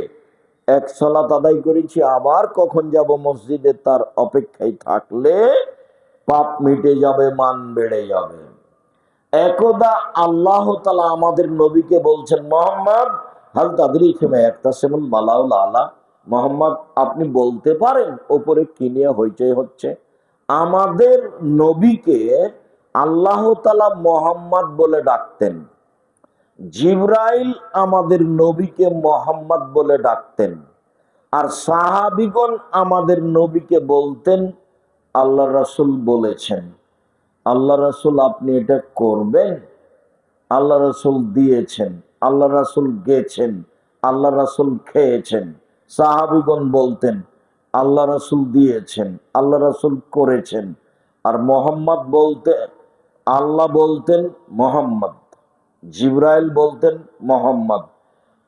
এক সলাত আদায় করেছি আবার কখন যাব মসজিদে তার অপেক্ষায় থাকলে পাপ মিটে যাবে, মান বেড়ে যাবে। একদা আল্লাহ তাআলা আমাদের নবীকে বলছেন, মোহাম্মদ হাল তাদরি ফিমা ইয়াকতাসিমুল মালাউল আলা, মোহাম্মদ আপনি বলতে পারেন ওপরে কি নিয়ে হইচই হচ্ছে? আমাদের নবীকে আল্লাহ তাআলা মোহাম্মদ বলে ডাকতেন, জিবরাইল আমাদের নবীকে মোহাম্মদ বলে ডাকতেন, আর সাহাবীগণ আমাদের নবীকে বলতেন আল্লাহ রাসূল বলেছেন। আল্লাহ রাসূল আপনি এটা করবেন, আল্লাহ রাসূল দিয়েছেন, আল্লাহ রাসূল গেছেন, আল্লাহ রাসূল খেয়েছেন। সাহাবীগণ বলতেন আল্লাহ রাসূল দিয়েছেন, আল্লাহ রাসূল করেছেন। আর মোহাম্মদ বলতে আল্লাহ বলতেন মোহাম্মদ, জিবরাইল বলতেন মোহাম্মদ।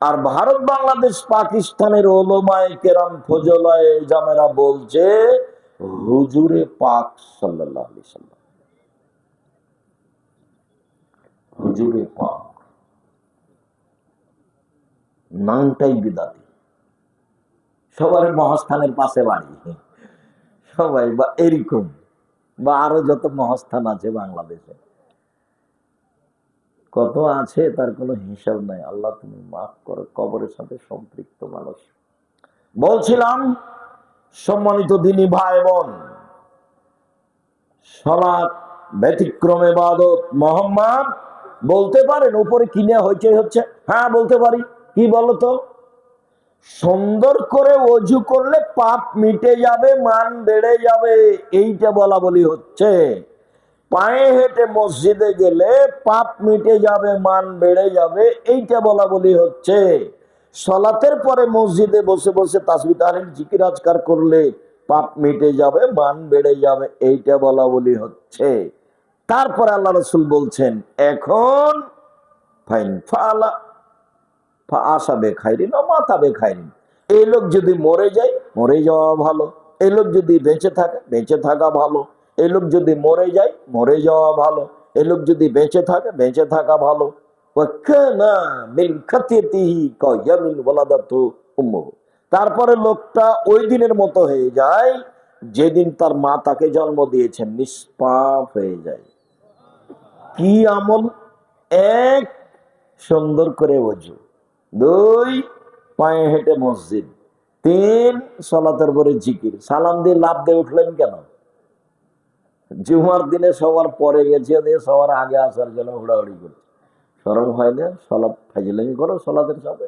আর ভারত, বাংলাদেশ, পাকিস্তানের ওলামায়ে কেরাম, ফজলায়ে জামেরা বলছে হুজুরে পাক সাল্লাল্লাহু আলাইহি সাল্লাম, হুজুরে পাক। নামটাই বিদাতি। সবার মহাস্থানের পাশে বাড়ি, সবাই বা এরকম, বা আরো যত মহাস্থান আছে বাংলাদেশে, কত আছে তার কোনো হিসাব নাই। আল্লাহ তুমি মাফ করো। কবরের সাথে সম্পৃক্ত মানুষ। বলছিলাম সম্মানিত দিনী ভাই বোন, সালাত ব্যতিক্রম ইবাদত। মোহাম্মদ বলতে পারেন উপরে কিনে হইচই হচ্ছে? হ্যাঁ বলতে পারি। কি বলতো? সুন্দর করে ওযু করলে পাপ মিটে যাবে, মান বেড়ে যাবে, এইটা বলা বলি হচ্ছে। পায়ে হেঁটে মসজিদে গেলে পাপ মিটে যাবে, মান বেড়ে যাবে, এইটা বলা বলি হচ্ছে। সালাতের পরে মসজিদে বসে বসে তাসবিহ তাহলিল জিকির আজকার করলে পাপ মিটে যাবে, মান বেড়ে যাবে, এইটা বলা বলি হচ্ছে। তারপরে আল্লাহ রাসূল বলছেন এখন ফাইন ফালা আশা বেখাইরিন ও মাতা বেখাইরিন, এই লোক যদি মরে যায় মরে যাওয়া ভালো, এই লোক যদি বেঁচে থাকে বেঁচে থাকা ভালো, এই লোক যদি মরে যায় মরে যাওয়া ভালো, এই লোক যদি বেঁচে থাকে বেঁচে থাকা ভালো। তারপরে লোকটা ওই দিনের মতো হয়ে যায় যেদিন তার মা তাকে জন্ম দিয়েছেন, নিষ্পাপ হয়ে যায়। কি আমল? 1, সুন্দর করে ওযু, 2, পায়ে হেঁটে মসজিদ, 3, সালাতের পরে জিকির। সালাম দিয়ে লাফ দিয়ে উঠলেন কেন? জুমার দিনে সবার পরে গেছে, দিয়ে সবার আগে আসার জন্য হুড়াহুড়ি করছে। শরম হয় না? সালাত ফাজিলামি করো সালাতের সাথে।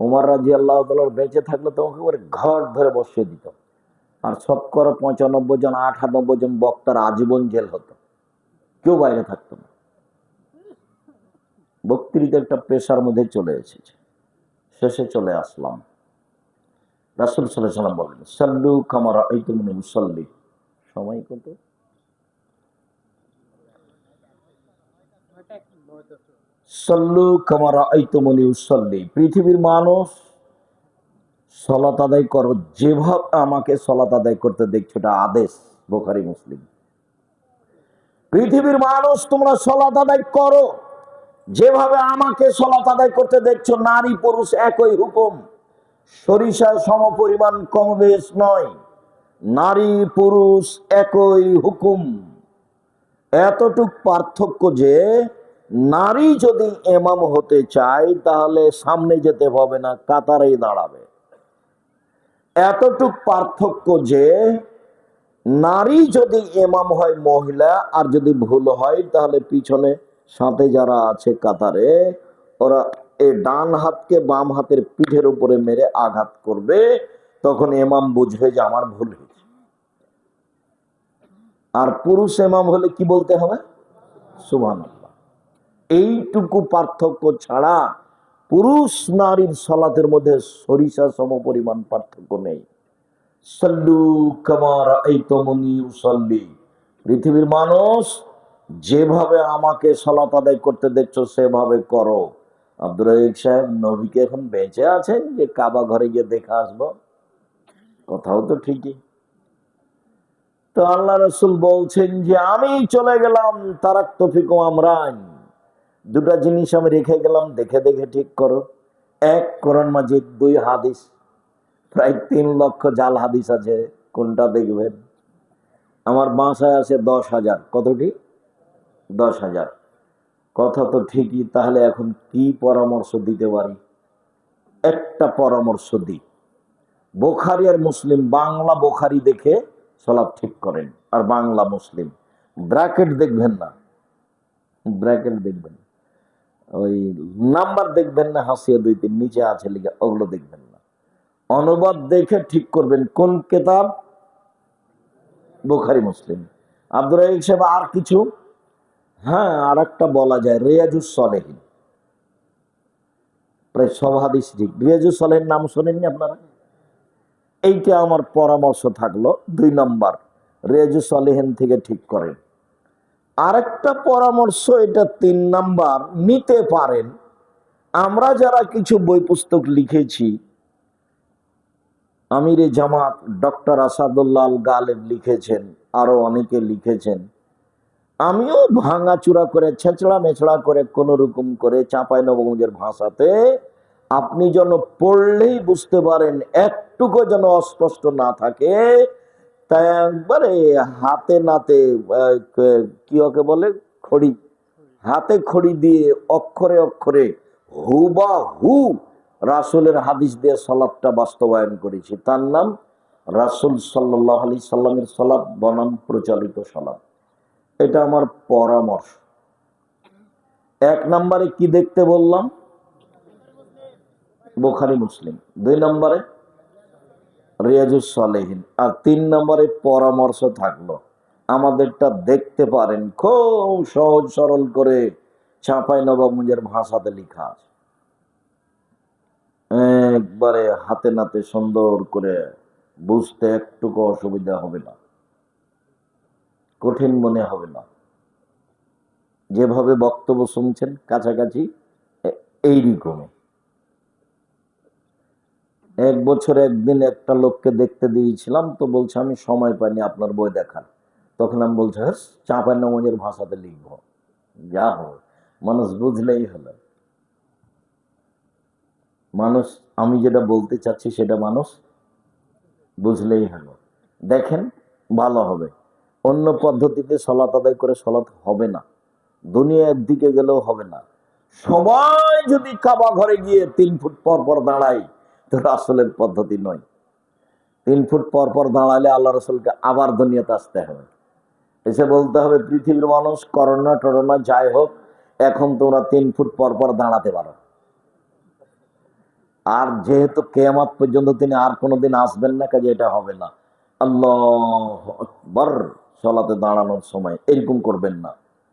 ওমর রাদিয়াল্লাহু তাআলা বেঁচে থাকলে তোমাকে করে ঘর ধরে বসিয়ে দিত, আর শতকরা 95 জন 98 জন বক্তার আজীবন জেল হতো, কেউ বাইরে থাকতো না। বক্তৃতা একটা পেশার মধ্যে চলে এসেছে। শেষে চলে আসলাম। রাসূল সাল্লাল্লাহু আলাইহি ওয়াসাল্লাম বলেন সাল্লু কামা রাআইতুমুনি উসাল্লি। সময় কত? সাল্লু কামা রাআইতুমুনি উসাল্লি। পৃথিবীর মানুষ সালাত আদায় করো যেভাবে আমাকে সালাত আদায় করতে দেখছো, এটা আদেশ, বুখারী মুসলিম। পৃথিবীর মানুষ তোমরা সালাত আদায় করো যেভাবে আমাকে সালাত আদায় করতে দেখছো। নারী পুরুষ একই হুকুম, সরিষা সমপরিমাণ কম বেশ নয়, নারী পুরুষ একই হুকুম। এতটুক পার্থক্য যে নারী যদি ইমাম হতে চায় তাহলে সামনে যেতে হবে না, কাতারেই দাঁড়াবে। এতটুক পার্থক্য যে নারী যদি ইমাম হয় মহিলা, আর যদি ভুল হয় তাহলে পিছনে সাথে যারা আছে কাতারে, ওরা এই ডান হাতকে বাম হাতের পিঠের উপরে মেরে আঘাত করবে, তখন ইমাম বুঝবে যে আমার ভুল হয়েছে। আর পুরুষ ইমাম হলে কি বলতে হবে? সুবহানাল্লাহ। এইটুকু পার্থক্য ছাড়া পুরুষ নারীর সালাতের মধ্যে সরিষা সমপরিমাণ পার্থক্য নেই। সাল্লু কামা রাআইতুমুনি উসাল্লি। পৃথিবীর মানুষ যেভাবে আমাকে সালাত আদায় করতে দেখছো সেভাবে করো। আব্দুর রাজ্জাক সাহেব, নবীকে এখন বেঁচে আছেন যে কাবা ঘরে গিয়ে দেখা আসবো? কথাও তো ঠিকই। তো আল্লাহ রাসূল বলছেন যে আমি চলে গেলাম, তারাক্তু ফিকুম আমরান, দুটা জিনিস আমি রেখে গেলাম, দেখে দেখে ঠিক করো। এক, কোরআন মাজিদ, দুই, হাদিস। প্রায় 3 লক্ষ জাল হাদিস আছে, কোনটা দেখবেন? আমার বাসায় আছে 10,000। কতটি? 10,000। কথা তো ঠিকই, তাহলে এখন কি পরামর্শ দিতে পারি? একটা পরামর্শ দিই, বুখারী আর মুসলিম, বাংলা বুখারী দেখে সালাত ঠিক করেন। আর বাংলা মুসলিম, ব্র্যাকেট দেখবেন না, ব্র্যাকেট দেখবেন, ওই নাম্বার দেখবেন না, হাসিয়া 2-3 নিচে আছে লিখে, ওগুলো দেখবেন না। অনুবাদ দেখে ঠিক করবেন। কোন কিতাব? বুখারী মুসলিম। আব্দুর রাজ্জাক সাহেব, আর কিছু? হ্যাঁ, আর একটা বলা যায়, রিয়াজুস সলেহিন। প্রায় সব হাদিস ঠিক। রিয়াজুস সলেহিন নাম শোনেননি আপনারা? এইটা আমার পরামর্শ থাকলো, 2 নম্বর, রিয়াজুস সলেহিন থেকে ঠিক করেন। আরেকটা পরামর্শ, এটা 3 নাম্বার, নিতে পারেন। আমরা যারা কিছু বই পুস্তক লিখেছি, আমিরে জামাত ডক্টর আসাদুল্লাহ আল গালেব লিখেছেন, আরো অনেকে লিখেছেন। আমিও ভাঙাচুরা করে, ছেঁচড়া মেছড়া করে, কোন রকম করে চাঁপাইনবাবগঞ্জের ভাষাতে, আপনি যেন পড়লেই বুঝতে পারেন, একটুকু যেন অস্পষ্ট না থাকে, তাই একবারে হাতে নাতে, কি ওকে বলে, খড়ি, হাতে খড়ি দিয়ে অক্ষরে অক্ষরে হুবাহু রাসূলের হাদিস দিয়ে সালাতটা বাস্তবায়ন করেছি। তার নাম রাসূল সাল্লাল্লাহু আলাইহি সাল্লামের সালাত বনাম প্রচলিত সালাত। এটা আমার পরামর্শ। 1 নম্বরে কি দেখতে বললাম? বুখারী মুসলিম। 2 নম্বরে রিয়াজুস সলেহিন। আর 3 নম্বরে পরামর্শ থাকলো, আমাদেরটা দেখতে পারেন, খুব সহজ সরল করে চাঁপাইনবাবগঞ্জের ভাষাতে লেখা আছে, একবারে হাতে নাতে সুন্দর করে, বুঝতে একটুকু অসুবিধা হবে না, কঠিন মনে হবে না। যেভাবে বক্তব্য শুনছেন কাছাকাছি এইরকমই। 1 বছর একদিন একটা লোককে দেখতে দিয়েছিলাম, তো বলছে আমি সময় পাইনি আপনার বই দেখার। তখন আমি বলছি, হ্যাঁ, চাঁপাইনবাবগঞ্জের ভাষাতে লিখবো, যা হোক, মানুষ বুঝলেই হলো। মানুষ, আমি যেটা বলতে চাচ্ছি সেটা মানুষ বুঝলেই হলো। দেখেন, ভালো হবে। অন্য পদ্ধতিতে সালাত আদায় করে সালাত হবে না, দুনিয়া একদিকে গেলেও হবে না। সবাই যদি কাবা ঘরে গিয়ে 3 ফুট পর পর দাঁড়াই, তো রাসূলের পদ্ধতি নয়। 3 ফুট পর পর দাঁড়ালে আল্লাহ রাসূলকে আবার দুনিয়াতে আসতে হবে, এসে বলতে হবে, পৃথিবীর মানুষ, করোনা টরোনা যাই হোক, এখন তোমরা 3 ফুট পর পর দাঁড়াতে পারো। আর যেহেতু কিয়ামত পর্যন্ত তিনি আর কোনোদিন আসবেন না, কাজে এটা হবে না। আল্লাহু আকবার, সালাতে দাঁড়ানোর সময় এরকম করবেন না,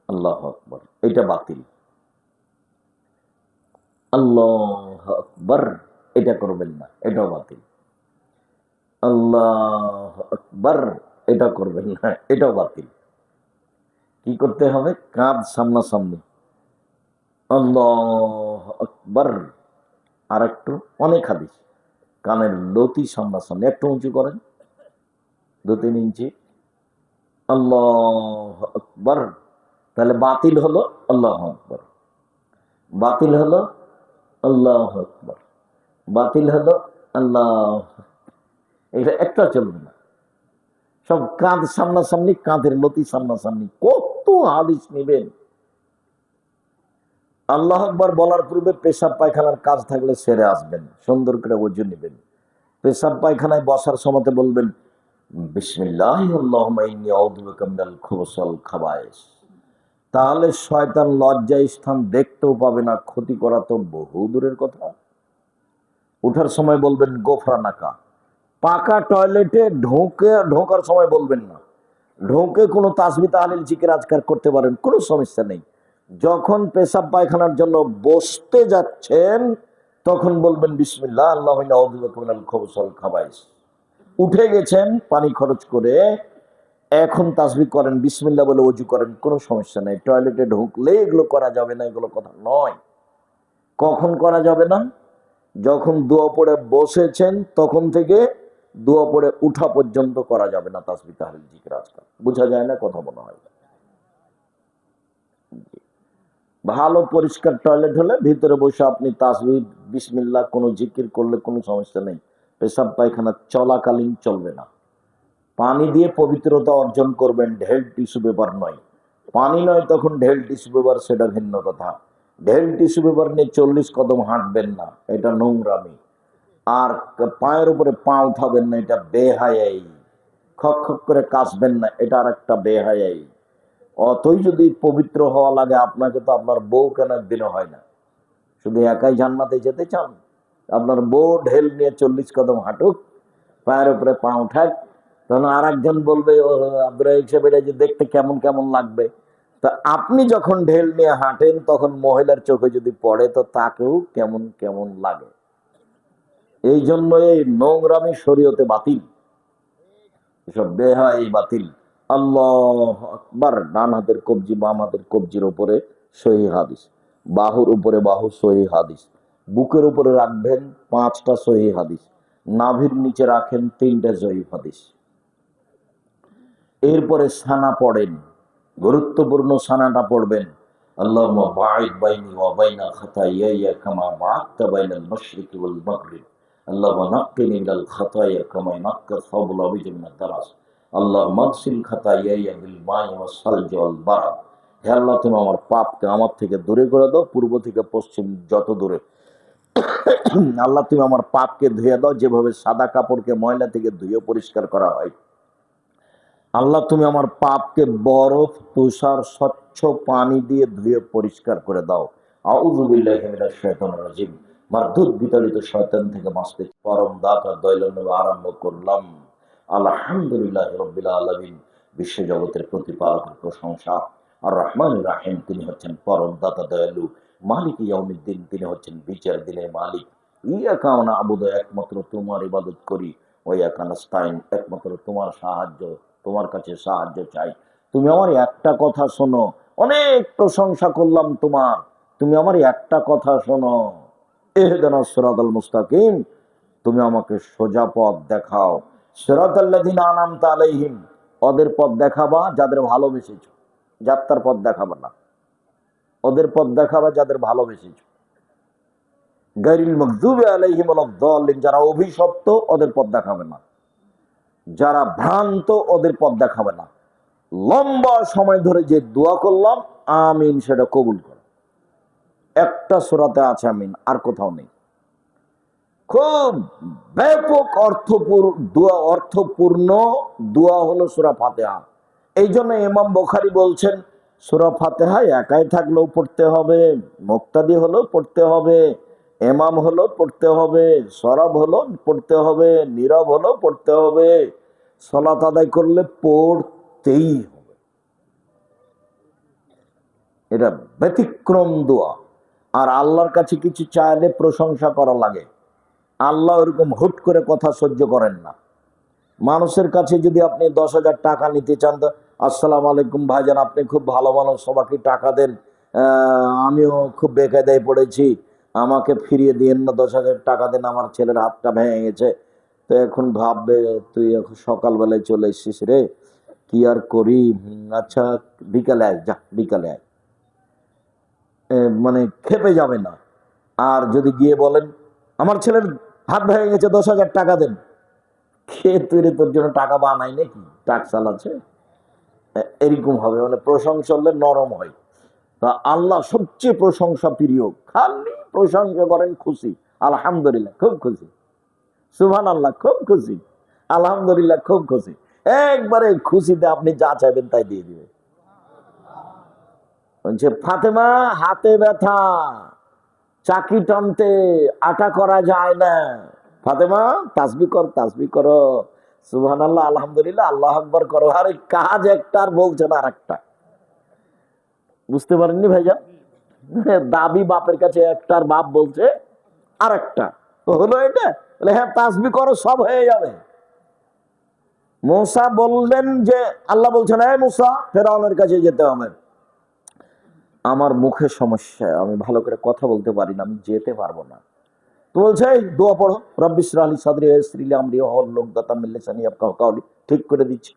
আল্লাহু আকবার, এটা বাতিল। আল্লাহু আকবার, এটা করবেন না, এটাও বাতিল। আল্লাহু আকবার, এটা করবেন না, এটাও বাতিল। কি করতে হবে? কাঁধ সামনাসামনি, আল্লাহু আকবার। আর একটু, অনেক হাদিস, কানের লতি সামনাসামনি, একটু উঁচু করেন, 2-3 ইঞ্চি, আল্লাহু আকবার। তাহলে বাতিল হলো আল্লাহু আকবার, বাতিল হলো আল্লাহু আকবার, বাতিল হলো আল্লাহ। এটা একটা চলবে না, সব কাঁধ সামনাসামনি, কাঁধের লতি সামনাসামনি। কত হাদিস নেবেন? আল্লাহু আকবার বলার পূর্বে পেশাব পায়খানার কাজ থাকলে সেরে আসবেন, সুন্দর করে ওযু নেবেন। পেশাব পায়খানায় বসার সময় বলবেন, বিসমিল্লাহি আল্লাহুম্মা ইন্নী আউযু বিকা মিনাল খুবুসি ওয়াল খাবায়েস। তাহলে শয়তান লজ্জায় স্থান দেখতেও পাবে না, ক্ষতি করা তো বহু দূরের কথা। উঠার সময় বলবেন গোফরানাকা। পাকা টয়লেটে ঢোকার সময় বলবেন না, ঢোকে কোনো তাসবিহ তাহলিল জিকির আজকার করতে পারেন, কোনো সমস্যা নেই। যখন পেশাব পায়খানার জন্য বসতে যাচ্ছেন, তখন বলবেন বিসমিল্লাহ আল্লাহুম্মা ইন্নী আউযু বিকা মিনাল খুবুসি ওয়াল খাবায়েস। উঠে গেছেন পানি খরচ করে, এখন তাসবিহ করেন, বিসমিল্লাহ বলে ওযু করেন, কোনো সমস্যা নেই। টয়লেটে ঢুকলে এগুলো করা যাবে না, এগুলো কথা নয়। কখন করা যাবে না? যখন দোয়া পড়ে বসেছেন তখন থেকে দোয়া পড়ে উঠা পর্যন্ত করা যাবে না তাসবিহ তাহলিল জিকির আজকাল। বোঝা যায় না কথা মনে হয়? ভালো পরিষ্কার টয়লেট হলে ভিতরে বসে আপনি তাসবিহ বিসমিল্লাহ কোনো জিকির করলে কোনো সমস্যা নেই। পেশাব পায়খানা চলাকালীন চলবে না। পানি দিয়ে পবিত্রতা অর্জন করবেন, ঢেল টিস্যু পেপার নয়। পানি নয় তখন ঢেল টিস্যু পেপার, সেটা ভিন্ন কথা। ঢেল টিস্যু পেপার নিয়ে 40 কদম হাঁটবেন না, এটা নোংরামি। আর পায়ের উপরে পা উঠাবেন না, এটা বেহায়াই। খক খক করে কাশবেন না, এটা আর একটা বেহায়াই। অতই যদি পবিত্র হওয়া লাগে আপনাকে, তো আপনার বউ কেন একদিনও হয় না? শুধু একাই জান্নাতে যেতে চান? আপনার বউ ঢেল নিয়ে 40 কদম হাঁটুক, পায়ের উপরে পা উঠাক, তখন আর একজন বলবে আব্দুর রাহিক সাহেব এটা যে দেখতে কেমন কেমন লাগবে। তা আপনি যখন ঢেল নিয়ে হাঁটেন তখন মহিলার চোখে যদি পড়ে তো তাকেও কেমন কেমন লাগে। এই জন্য এই নোংরামি শরীয়তে বাতিল, এসব বেহাই বাতিল। আল্লাহ আকবার। ডান হাতের কবজি বাম হাতের কবজির উপরে সহিহ হাদিস, বাহুর উপরে বাহু সহিহ হাদিস, বুকের উপরে রাখবেন 5টা সহিহ হাদিস, নাভির নিচে রাখেন 3টে সহিহ হাদিস। এরপরে সানা পড়েন, গুরুত্বপূর্ণ সানাটা পড়বেন। আল্লাহুম্মা বাঈদ বাইনি ওয়া বাইনা খাতায়ায়া কামা বা'আদতা বাইনাল মাশরিকি ওয়াল মাগরিব। আল্লাহুম্মা নাক্কিনি মিনাল খাতায়া কামা ইয়ানক্কাস সাবুল আবিজ মিনাদ দারাস। আল্লাহুম্মা আগসিল খাতায়ায়া বিল মাই ওয়াস সালজি ওয়াল বারাদ। হে আল্লাহ, তুমি আমার পাপকে আমার থেকে দূরে করে দাও, পূর্ব থেকে পশ্চিম যত দূরে। আল্লাহ, তুমি আমার পাপকে ধুয়ে দাও যেভাবে সাদা কাপড়কে ময়লা থেকে ধুয়ে পরিষ্কার করা হয়। আল্লাহ, তুমি আমার পাপকে বরফ তুষার স্বচ্ছ পানি দিয়ে ধুয়ে পরিষ্কার করে দাও। আউযু বিল্লাহি মিনাশ শাইতানির রাজিম। মারদুদ বিতাড়িত শয়তান থেকে বাঁচতে পরম দাতা দয়ালু নবী আরম্ভ করলাম। আলহামদুলিল্লাহি রাব্বিল আলামিন। বিশ্ব জগতের প্রতিপালকের প্রশংসা। আর রহমানুর রাহিম, তিনি হচ্ছেন পরম দাতা দয়ালু। মালিক ইয়াউমিদ্দিন, তিনি হচ্ছেন বিচার দিনের মালিক। ইয়াকা না'বুদু, একমাত্র তোমার ইবাদত করি। ওয়া ইয়াকা নাস্তাইন, একমাত্র তোমার সাহায্য, তোমার কাছে সাহায্য চাই। তুমি আমার একটা কথা শোনো। অনেক প্রশংসা করলাম তোমার, তুমি আমার একটা কথা শোনো। ইহদিনাস সিরাতাল মুস্তাকিম, তুমি আমাকে সোজা পথ দেখাও। সিরাতাল্লাযিনা আনআমতা আলাইহিম, ওদের পথ দেখাবা যাদের ভালোবেসেছো। যাত্রার পথ দেখাবা না, ওদের পথ দেখাবা যাদের ভালোবেসেছো। গায়রিল মাগদুবি আলাইহিম ওয়ালাদ-দাল্লিন, যারা অভিশপ্ত ওদের পথ দেখাবে না, যারা ভ্রান্ত ওদের পথ দেখাবে না। লম্বা সময় ধরে যে দোয়া করলাম আমিন, সেটা কবুল করো। একটা সূরাতে আছে আমিন, আর কোথাও নেই। খুব ব্যাপক অর্থপূর্ণ দোয়া হলো সূরা ফাতিহা। এই জন্য ইমাম বুখারী বলছেন সূরা ফাতিহা একাই থাকলেও পড়তে হবে, মুক্তাদি হলেও পড়তে হবে, ইমাম হলেও পড়তে হবে, সরব হলেও পড়তে হবে, নীরব হলেও পড়তে হবে, সালাত আদায় করলে পড়তেই হবে। এটা ব্যতিক্রম দোয়া। আর আল্লাহর কাছে কিছু চাইলে প্রশংসা করা লাগে। আল্লাহ ওরকম হুট করে কথা সহ্য করেন না। মানুষের কাছে যদি আপনি 10,000 টাকা নিতে চান, তো আসসালামু আলাইকুম ভাইজান, আপনি খুব ভালো মানুষ, সবাইকে টাকা দেন, আমিও খুব বেকায়দায় পড়েছি, আমাকে ফিরিয়ে দিয়েন না, 10,000 টাকা দেন, আমার ছেলের হাতটা ভেঙে গেছে। তো এখন ভাববে তুই এখন সকালবেলায় চলে এসেছিস রে, কি আর করি, আচ্ছা বিকালে আয়, যা বিকালে আয়। মানে খেপে যাবে না। আর যদি গিয়ে বলেন আমার ছেলের হাত ভেঙে গেছে, 10,000 টাকা দেন, খেয়ে তৈরি তোর জন্য টাকা বানাই নাকি, টাকসাল আছে, এরকম হবে। মানে প্রশংসা হলে নরম হয়। তা আল্লাহ সবচেয়ে প্রশংসা প্রিয়, খালি প্রশংসা করেন, খুশি, আলহামদুলিল্লাহ খুব খুশি, সুবহানাল্লাহ খুব খুশি, আলহামদুলিল্লাহ খুব খুশি। একবারে খুশিতে আপনি যা চাইবেন তাই দিয়ে দিবে। বলছে ফাতেমা হাতে ব্যথা, চাকি টানতে আটা করা যায় না, ফাতেমা তাসবিহ কর, তাসবিহ করো, সুবহানাল্লাহ আলহামদুলিল্লাহ আল্লাহু আকবার করো। আরে কাজ একটা আর বলছেন আর একটা। বুঝতে পারেননি ভাইজান? দাবি বাপের কাছে একটা, আর বাপ বলছে আর একটা। হলো এটা? হ্যাঁ তাসবিহ করো, সব হয়ে যাবে। মূসা বললেন যে আল্লাহ বলছেন এই মূসা ফেরাউনের কাছে যেতে হবে। আমার মুখে সমস্যা, আমি ভালো করে কথা বলতে পারি না, আমি যেতে পারবো না। তো বলছে এই দোয়া পড়ো, রব্বি ইশরাহ লি সাদরি ওয়া ইয়াসসির লি আমরি ওয়াহলুল উকদাতাম মিন লিসানি ইয়াফকাহু কাওলি, ঠিক করে দিচ্ছি।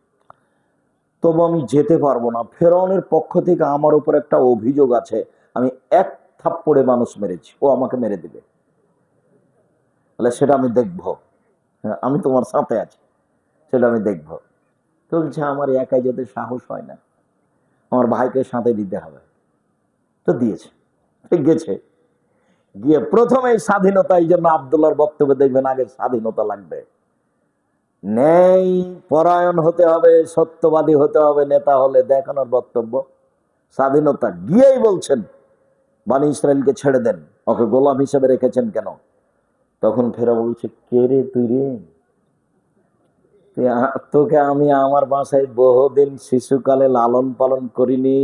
তবু আমি যেতে পারবো না। ফেরাউনের পক্ষ থেকে আমার উপর একটা অভিযোগ আছে, আমি এক থাপ্পড়ে মানুষ মেরেছি, ও আমাকে মেরে দিবে। তাহলে সেটা আমি দেখবো, হ্যাঁ, আমি তোমার সাথে আছি, সেটা আমি দেখবো। চলছে, আমার একাই যেতে সাহস হয় না, আমার ভাইকে সাথে দিতে হবে। তো দিয়েছে, ঠিক গেছে। গিয়ে প্রথমে স্বাধীনতা, এই জন্য আব্দুল্লাহর বক্তব্যে দেখবেন আগে স্বাধীনতা লাগবে, ন্যায় পরায়ণ হতে হবে, সত্যবাদী হতে হবে নেতা হলে, দেখানোর বক্তব্য স্বাধীনতা। গিয়েই বলছেন বনী ইসরাইলকে ছেড়ে দেন, ওকে গোলাম হিসেবে রেখেছেন কেন? তখন ফেরা বলছে, কে রে তুই রে? তোকে আমি আমার বাসায় বহুদিন শিশুকালে লালন পালন করিনি?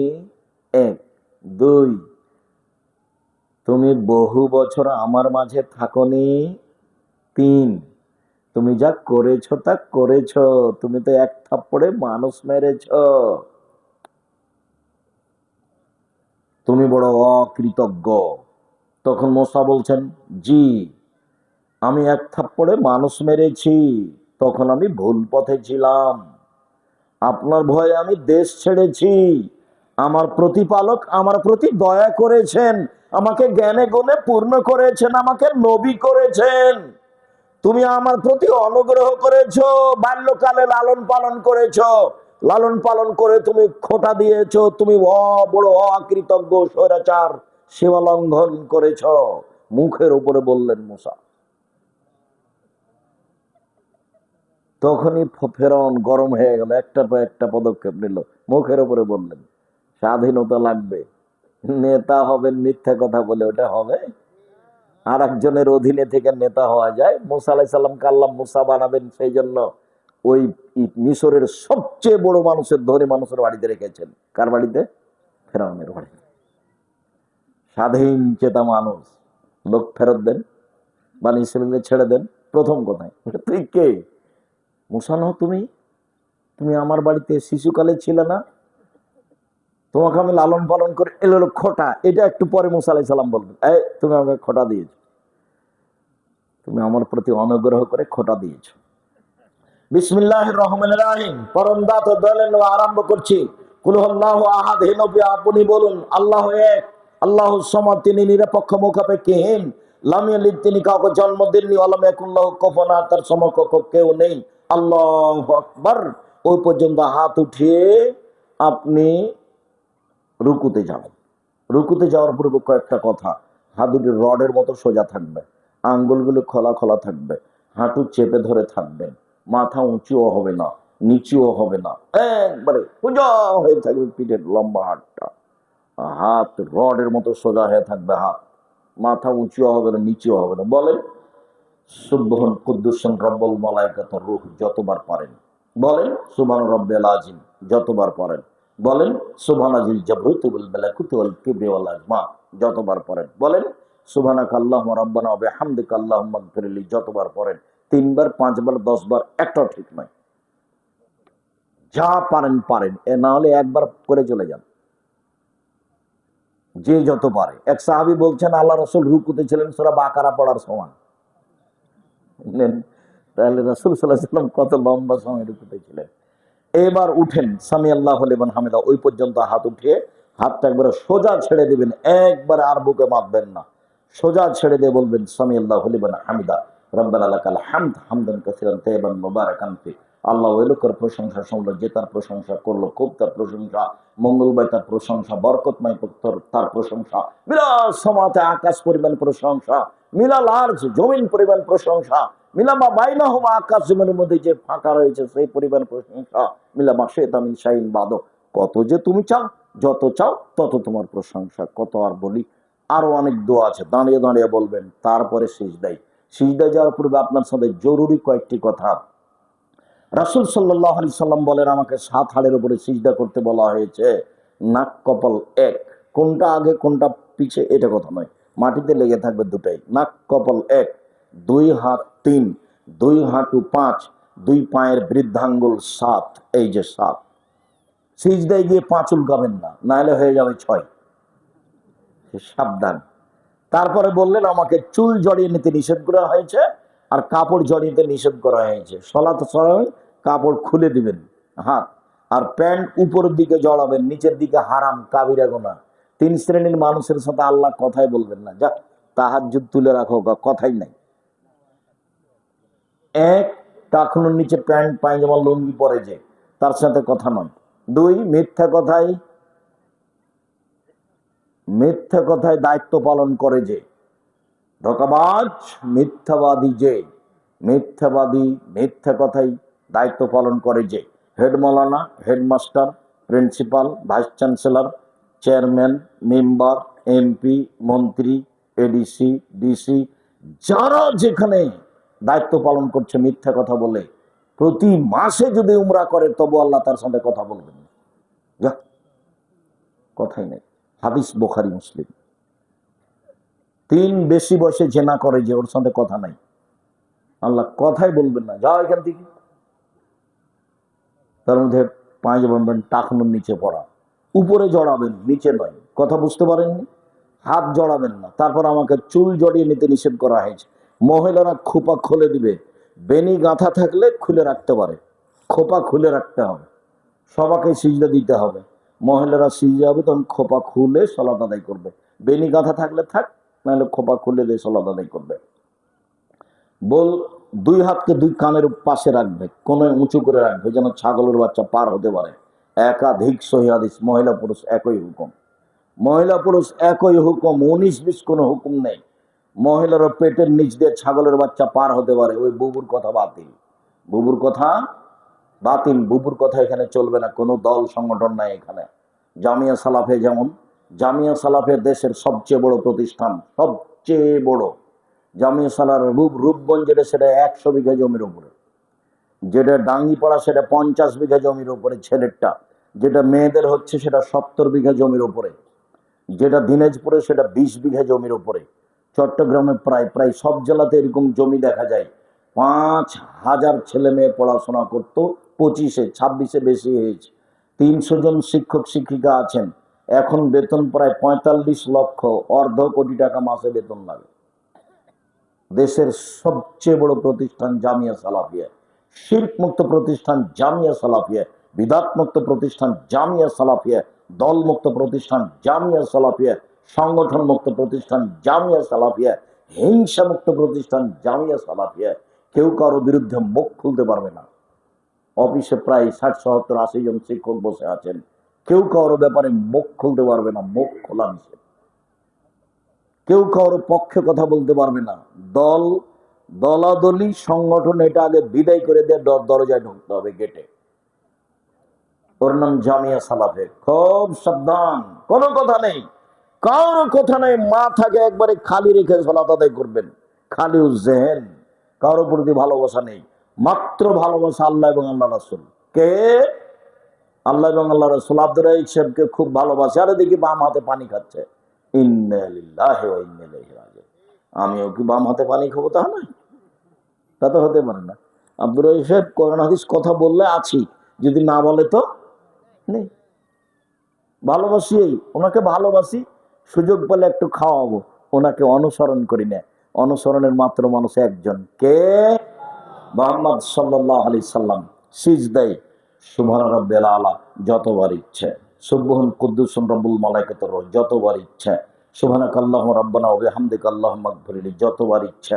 এক। দুই, তুমি বহু বছর আমার মাঝে থাকনি? তিন, তুমি যা করেছো তা করেছো, তুমি তো এক থাপ্পড়ে মানুষ মেরেছ, তুমি বড় অকৃতজ্ঞ। তখন মোসা বলছেন, জি, আমি এক থাপ্পড়ে মানুষ মেরেছি, তখন আমি ভুল পথে ছিলাম, আপনার ভয়ে আমি দেশ ছেড়েছি, আমার প্রতিপালক আমার প্রতি দয়া করেছেন, আমাকে জ্ঞানে গুণে পূর্ণ করেছেন, আমাকে নবী করেছেন, তুমি আমার প্রতি অনুগ্রহ করেছো, বাল্যকালে লালন পালন করেছো, লালন পালন করে তুমি খোঁটা দিয়েছো, তুমি বড় অকৃতজ্ঞ স্বৈরাচার, সীমা লঙ্ঘন করেছ। মুখের উপরে বললেন মুসা। তখনই ফেরাউন গরম হয়ে গেল, একটার পর একটা পদক্ষেপ নিল, মুখের উপরে বললেন স্বাধীনতা লাগবে, নেতা হবেন মিথ্যা কথা বলে ওটা হবে? আর একজনের অধীনে থেকে নেতা হওয়া যায়? মুসা আলাইহিস সালামকে আল্লাহ মুসা বানাবেন, সেই জন্য ওই মিশরের সবচেয়ে বড় মানুষের, ধনী মানুষের বাড়িতে রেখেছেন। কার বাড়িতে? ফেরাউনের বাড়িতে। স্বাধীন চেতা মানুষ, লোক ফেরত দেন, বনী ইসরাইলকে ছেড়ে দেন। প্রথম কথায়, তুই কে? মুসা নও তুমি? তুমি আমার বাড়িতে শিশুকালে ছিলে না? তোমাকে আমি লালন পালন করে, এলো খোটা, এটা একটু পরে মুসা আলাইহিস সালাম বলবেন, এই তুমি আমাকে খোটা দিয়েছো, তুমি আমার প্রতি অনুগ্রহ করে খোটা দিয়েছো। বিসমিল্লাহির রহমানির রহিম, পরম দাত ও দয়ালু আরম্ভ করছি। কুল হুয়াল্লাহু আহাদ, হে নবী আপনি বলুন আল্লাহ এক, আল্লাহুস সামাদ, তিনি নিরপেক্ষ মুখাপেক্ষীহীন, লাম ইয়ালিদ, তিনি কাউকে জন্ম দেননি, ওয়া লাম ইয়াকুল লাহু কুফুয়ান আহাদ, তার সমকক্ষ কেউ নেই। আল্লাহু আকবার। ওই পর্যন্ত হাত উঠিয়ে আপনি রুকুতে যাবেন। রুকুতে যাওয়ার পূর্বে কয়েকটা কথা, হাত দুটি রডের মতো সোজা থাকবে, আঙ্গুলগুলো খোলা খোলা থাকবে, হাঁটু চেপে ধরে থাকবেন, মাথা উঁচুও হবে না নিচুও হবে না, একবারে সোজা হয়ে থাকবে পিঠের লম্বা হাতটা, হাত রডের মতো সোজা হয়ে থাকবে, হাত, মাথা উঁচুও হবে না নিচুও হবে না। বলেন সুবহান কুদ্দুসুন রব্বুল মালাইকাত রূহ, যতবার পারেন বলেন। সুবহান রব্বিল আযীম, যতবার পারেন বলেন। সুবহানাজিল জাবরুত ওয়াল মালাকুত ওয়াল কিবরি ওয়াল আজমা, যতবার পড়েন বলেন। সুবহানাকা আল্লাহুম্মা রাব্বানা ওয়া বিহামদিকা আল্লাহুম্মা ইগফিরলি, যতবার পড়েন। 3 বার 5 বার 10 বার একটাও ঠিক নয়, যা পারেন পারেন, এ না হলে একবার করে চলে যান, যে যত পারে। এক সাহাবী বলছেন আল্লাহ রাসূল রুকুতে ছিলেন সূরা বাকারা পড়ার সমান। তাহলে রাসূল সাল্লাল্লাহু আলাইহি ওয়াসাল্লাম কত লম্বা সময় রুকুতে ছিলেন। এবার উঠেন, সামি আল্লাহু লিমান হামিদা, ওই পর্যন্ত হাত উঠিয়ে হাতটা একবারে সোজা ছেড়ে দিবেন, একবারে আর বুকে বাঁধবেন না, সোজা ছেড়ে দিয়ে বলবেন সামি আল্লাহু লিমান হামিদা রব্বানা লাকাল হামদ হামদান কাসীরান তাইয়িবান মুবারাকান ফি। আল্লাহ ওই লোকের প্রশংসা শুনলো যে তার প্রশংসা করলো, খুব তার প্রশংসা, মঙ্গলময় তার প্রশংসা, বরকতময় তার প্রশংসা, বিরাট সমাতে আকাশ পরিমাণ প্রশংসা, মিলাল আরজ জমিন পরিমাণ প্রশংসা, মিলামা বাইনাহুমা, আকাশ জমিনের মধ্যে যে ফাঁকা রয়েছে সেই পরিমাণ প্রশংসা, মিলামা শেতা মিন শাইইন বাদ, কত যে তুমি চাও, যত চাও তত তোমার প্রশংসা, কত আর বলি। আরো অনেক দোয়া আছে, দাঁড়িয়ে দাঁড়িয়ে বলবেন। তারপরে সিজদায়, সিজদায় যাওয়ার পূর্বে আপনার সাথে জরুরি কয়েকটি কথা। রাসূল সাল্লাল্লাহু আলাইহি সাল্লাম বলেন, আমাকে 7 হাড়ের উপরে সিজদা করতে বলা হয়েছে, নাক কপাল এক, কোনটা আগে কোনটা পিছে এটা কথা নয়, মাটিতে লেগে থাকবে দুটাই, নাক কপাল এক, 2 হাত 3, 2 হাঁটু 5, 2 পায়ের বৃদ্ধাঙ্গুল 7, এই যে 7। সিজদায় গিয়ে 5 উল্কাবেন না, নাহলে হয়ে যাবে 6, সাবধান। তারপরে বললেন আমাকে চুল জড়িয়ে নিতে নিষেধ করা হয়েছে আর কাপড় জড়িয়ে নিতে নিষেধ করা হয়েছে। সলাত সময় কাপড় খুলে দিবেন হাত, আর প্যান্ট উপরের দিকে জড়াবেন, নিচের দিকে হারাম, কাবিরা গোনা। 3 শ্রেণীর মানুষের সাথে আল্লাহ কথাই বলবেন না। যা তাহাজ্জুদ তুলে রাখো, কথাই নাই। এক, টাকনুর নিচে প্যান্ট পায়জামা লুঙ্গি পরে যে, তার সাথে কথা নয়। 2, মিথ্যা কথায় দায়িত্ব পালন করে যে, ধোঁকাবাজ, মিথ্যাবাদী যে, মিথ্যাবাদী, মিথ্যা কথায় দায়িত্ব পালন করে যে, হেড মৌলানা, headmaster, principal, vice chancellor, chairman, member, MP, মন্ত্রী, এডিসি, ডিসি, যারা যেখানে দায়িত্ব পালন করছে মিথ্যা কথা বলে, প্রতি মাসে যদি উমরা করে তবু আল্লাহ তার সাথে কথা বলবেন না। যা, কথাই নেই। হাদিস বুখারী মুসলিম। 3, বেশি বয়সে জেনা করে যে, ওর সাথে কথা নাই, আল্লাহ কথাই বলবেন না, যাও এখান থেকে। তার মধ্যে পায়জামা প্যান্ট টাকনুর নিচে পড়া, উপরে জড়াবেন, নিচে নয়। কথা বুঝতে পারেননি? হাত জড়াবেন না। তারপর আমাকে চুল জড়িয়ে নিতে নিষেধ করা হয়েছে। মহিলারা খোপা খুলে দিবে, বেনি গাঁথা থাকলে খুলে রাখতে পারে, খোপা খুলে রাখতে হবে। সবাকে সিজদা দিতে হবে, মহিলারা সিজদা হবে তখন খোপা খুলে সালাত আদায় করবে। বেনি গাঁথা থাকলে থাক, নাহলে খোপা খুলে দিয়ে সালাত আদায় করবে। বল 2 হাতকে 2 কানের পাশে রাখবে, কোন উঁচু করে রাখবে, যেন ছাগলের বাচ্চা পার হতে পারে। একাধিক সহিহ হাদিস, মহিলা পুরুষ একই হুকুম, মহিলা পুরুষ একই হুকুম, 19-20 কোনো হুকুম নেই। মহিলারা পেটের নিচ দিয়ে ছাগলের বাচ্চা পার হতে পারে, ওই বুবুর কথা বাতিল, বুবুর কথা বাতিল, বুবুর কথা এখানে চলবে না। কোনো দল সংগঠন নাই এখানে। জামিয়া সালাফে, যেমন জামিয়া সালাফে দেশের সবচেয়ে বড় প্রতিষ্ঠান, সবচেয়ে বড় জামিয়া সালার রূপগঞ্জ, যেটা সেটা 100 বিঘা জমির উপরে, যেটা ডাঙ্গিপাড়া সেটা 50 বিঘা জমির উপরে ছেলেরটা, যেটা মেয়েদের হচ্ছে সেটা 70 বিঘা জমির উপরে, যেটা দিনাজপুরে সেটা 20 বিঘা জমির উপরে, চট্টগ্রামে প্রায় প্রায় সব জেলাতে এরকম জমি দেখা যায়। 5000 ছেলে মেয়ে পড়াশোনা করতো, 25-এ 26-এ বেশি হয়েছে। 300 জন শিক্ষক শিক্ষিকা আছেন। এখন বেতন প্রায় 45 লক্ষ, অর্ধ কোটি টাকা মাসে বেতন লাগে। দেশের সবচেয়ে বড় প্রতিষ্ঠান জামিয়া সালাফিয়া, শিরক মুক্ত প্রতিষ্ঠান জামিয়া সালাফিয়া, বিদাত মুক্ত প্রতিষ্ঠান জামিয়া সালাফিয়া, দল মুক্ত প্রতিষ্ঠান জামিয়া সালাফিয়া, সংগঠন মুক্ত প্রতিষ্ঠান জামিয়া সালাফিয়া, হিংসা মুক্ত প্রতিষ্ঠান জামিয়া সালাফিয়া। কেউ কারো বিরুদ্ধে মুখ খুলতে পারবে না। অফিসে প্রায় 60, 70, 80 জন শিক্ষক বসে আছেন, কেউ কারো ব্যাপারে মুখ খুলতে পারবে না, মুখ খোলা নিষেধ। কেউ কারো পক্ষে কথা বলতে পারবে না। দল, দলাদলি, সংগঠন, এটা আগে বিদায় করে দিয়ে দরজায় ঢুকতে হবে, গেটে। ওর নাম জামিয়া সালাফে। খুব সাবধান, কোনো কথা নেই, কারো কথা নেই, মাথাকে একবারে খালি রেখে সালাত আদায় করবেন, খালি জেহেন। কারো প্রতি ভালোবাসা নেই, মাত্র ভালোবাসা আল্লাহ এবং আল্লাহ রাসূল। কে? আল্লাহ এবং আল্লাহ রাসূল। আব্দুর রাহিক সাহেবকে খুব ভালোবাসে, আরে দেখি বাম হাতে পানি খাচ্ছে, ইন্না লিল্লাহি ওয়া ইন্না ইলাইহি রাজিউন। আমিও কি বাম হাতে পানি খাবো? তা না, তা তো হতে পারে না। আব্দুর রাহিক সাহেব কোরআন হাদিস কথা বললে আছি, যদি না বলে তো নেই। ভালোবাসি, ওনাকে ভালোবাসি, সুযোগ পেলে একটু খাওয়াবো, ওনাকে অনুসরণ করি না। অনুসরণের মাত্র মানুষ একজন, কে? মুহাম্মদ সাল্লাল্লাহু আলাইহি সাল্লাম। সিজদায় সুবহান রাব্বিল আলা যতবার ইচ্ছে, সুবহুন কুদ্দুসুন রব্বুল মালাইকাতুর রূহ যতবার ইচ্ছে, সুবহানাকাল্লাহুম্মা রাব্বানা ওয়া বিহামদিকা আল্লাহুম্মা ইগফিরলি যতবার ইচ্ছে,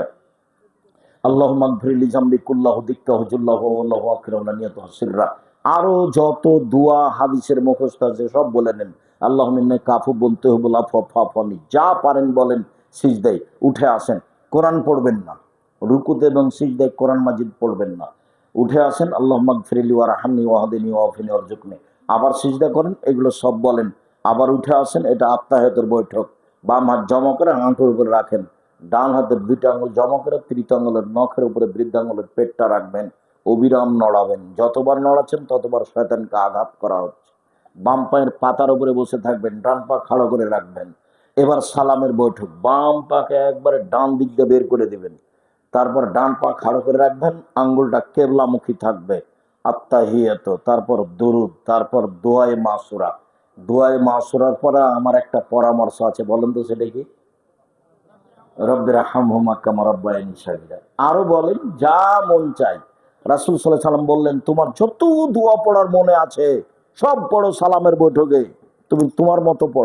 আল্লাহুম্মা ইগফিরলি জামবি কুল্লাহু দিক্কাহু জুল্লাহু ওয়াল্লাহু আকরাহু লা নিয়াতুহু সিররা। আরো যত দোয়া হাদিসের মুখস্থ আছে সব বলে নেন। আল্লাহুম্মা ইন্নাকা আফু বলতে হবে, আফু ফাফানি, যা পারেন বলেন। সিজদায় উঠে আসেন, কোরআন পড়বেন না, রুকুতে এবং সিজদায় কোরআন মাজিদ পড়বেন না। উঠে আসেন, আল্লাহুম্মা ইগফিরলি ওয়ারহামনি ওয়াহদিনি ওয়াফিনি ওয়ারজুকনি, আবার সিজদা করেন, এগুলো সব বলেন। আবার উঠে আসেন, এটা আত্তাহিয়াতের বৈঠক। বাম হাত জমা করে হাঁটুর উপরে রাখেন, ডান হাতের 2টা আঙুল জমা করে তৃতীয়াঙ্গুলের নখের উপরে বৃদ্ধাঙ্গুলের পেটটা রাখবেন, অবিরাম নড়াবেন। যতবার নড়াচ্ছেন ততবার শয়তানকে আঘাত করা হচ্ছে। বাম পায়ের পাতার উপরে বসে থাকবেন, ডান পা খাড়া করে রাখবেন। এবার সালামের বৈঠক, বাম পাকে একবারে ডান দিক দিয়ে বের করে দিবেন, তারপর ডান পা খাড়া করে রাখবেন, আঙ্গুলটা কেবলামুখী থাকবে। আত্তাহিয়াত, তারপর দুরুদ, তারপর দোয়ায়ে মাসুরা। দোয়ায়ে মাসুরার পরে আমার একটা পরামর্শ আছে, বলেন তো সেটা কি? রব্বির হামহুমা কামা রাব্বায়ানি সাগীরা। আরো বলেন যা মন চায়। রাসূল সাল্লাল্লাহু আলাইহি সাল্লাম বললেন, তোমার যত দোয়া পড়ার মনে আছে সব পড়ো সালামের বৈঠকে, তুমি তোমার মতো পড়ো।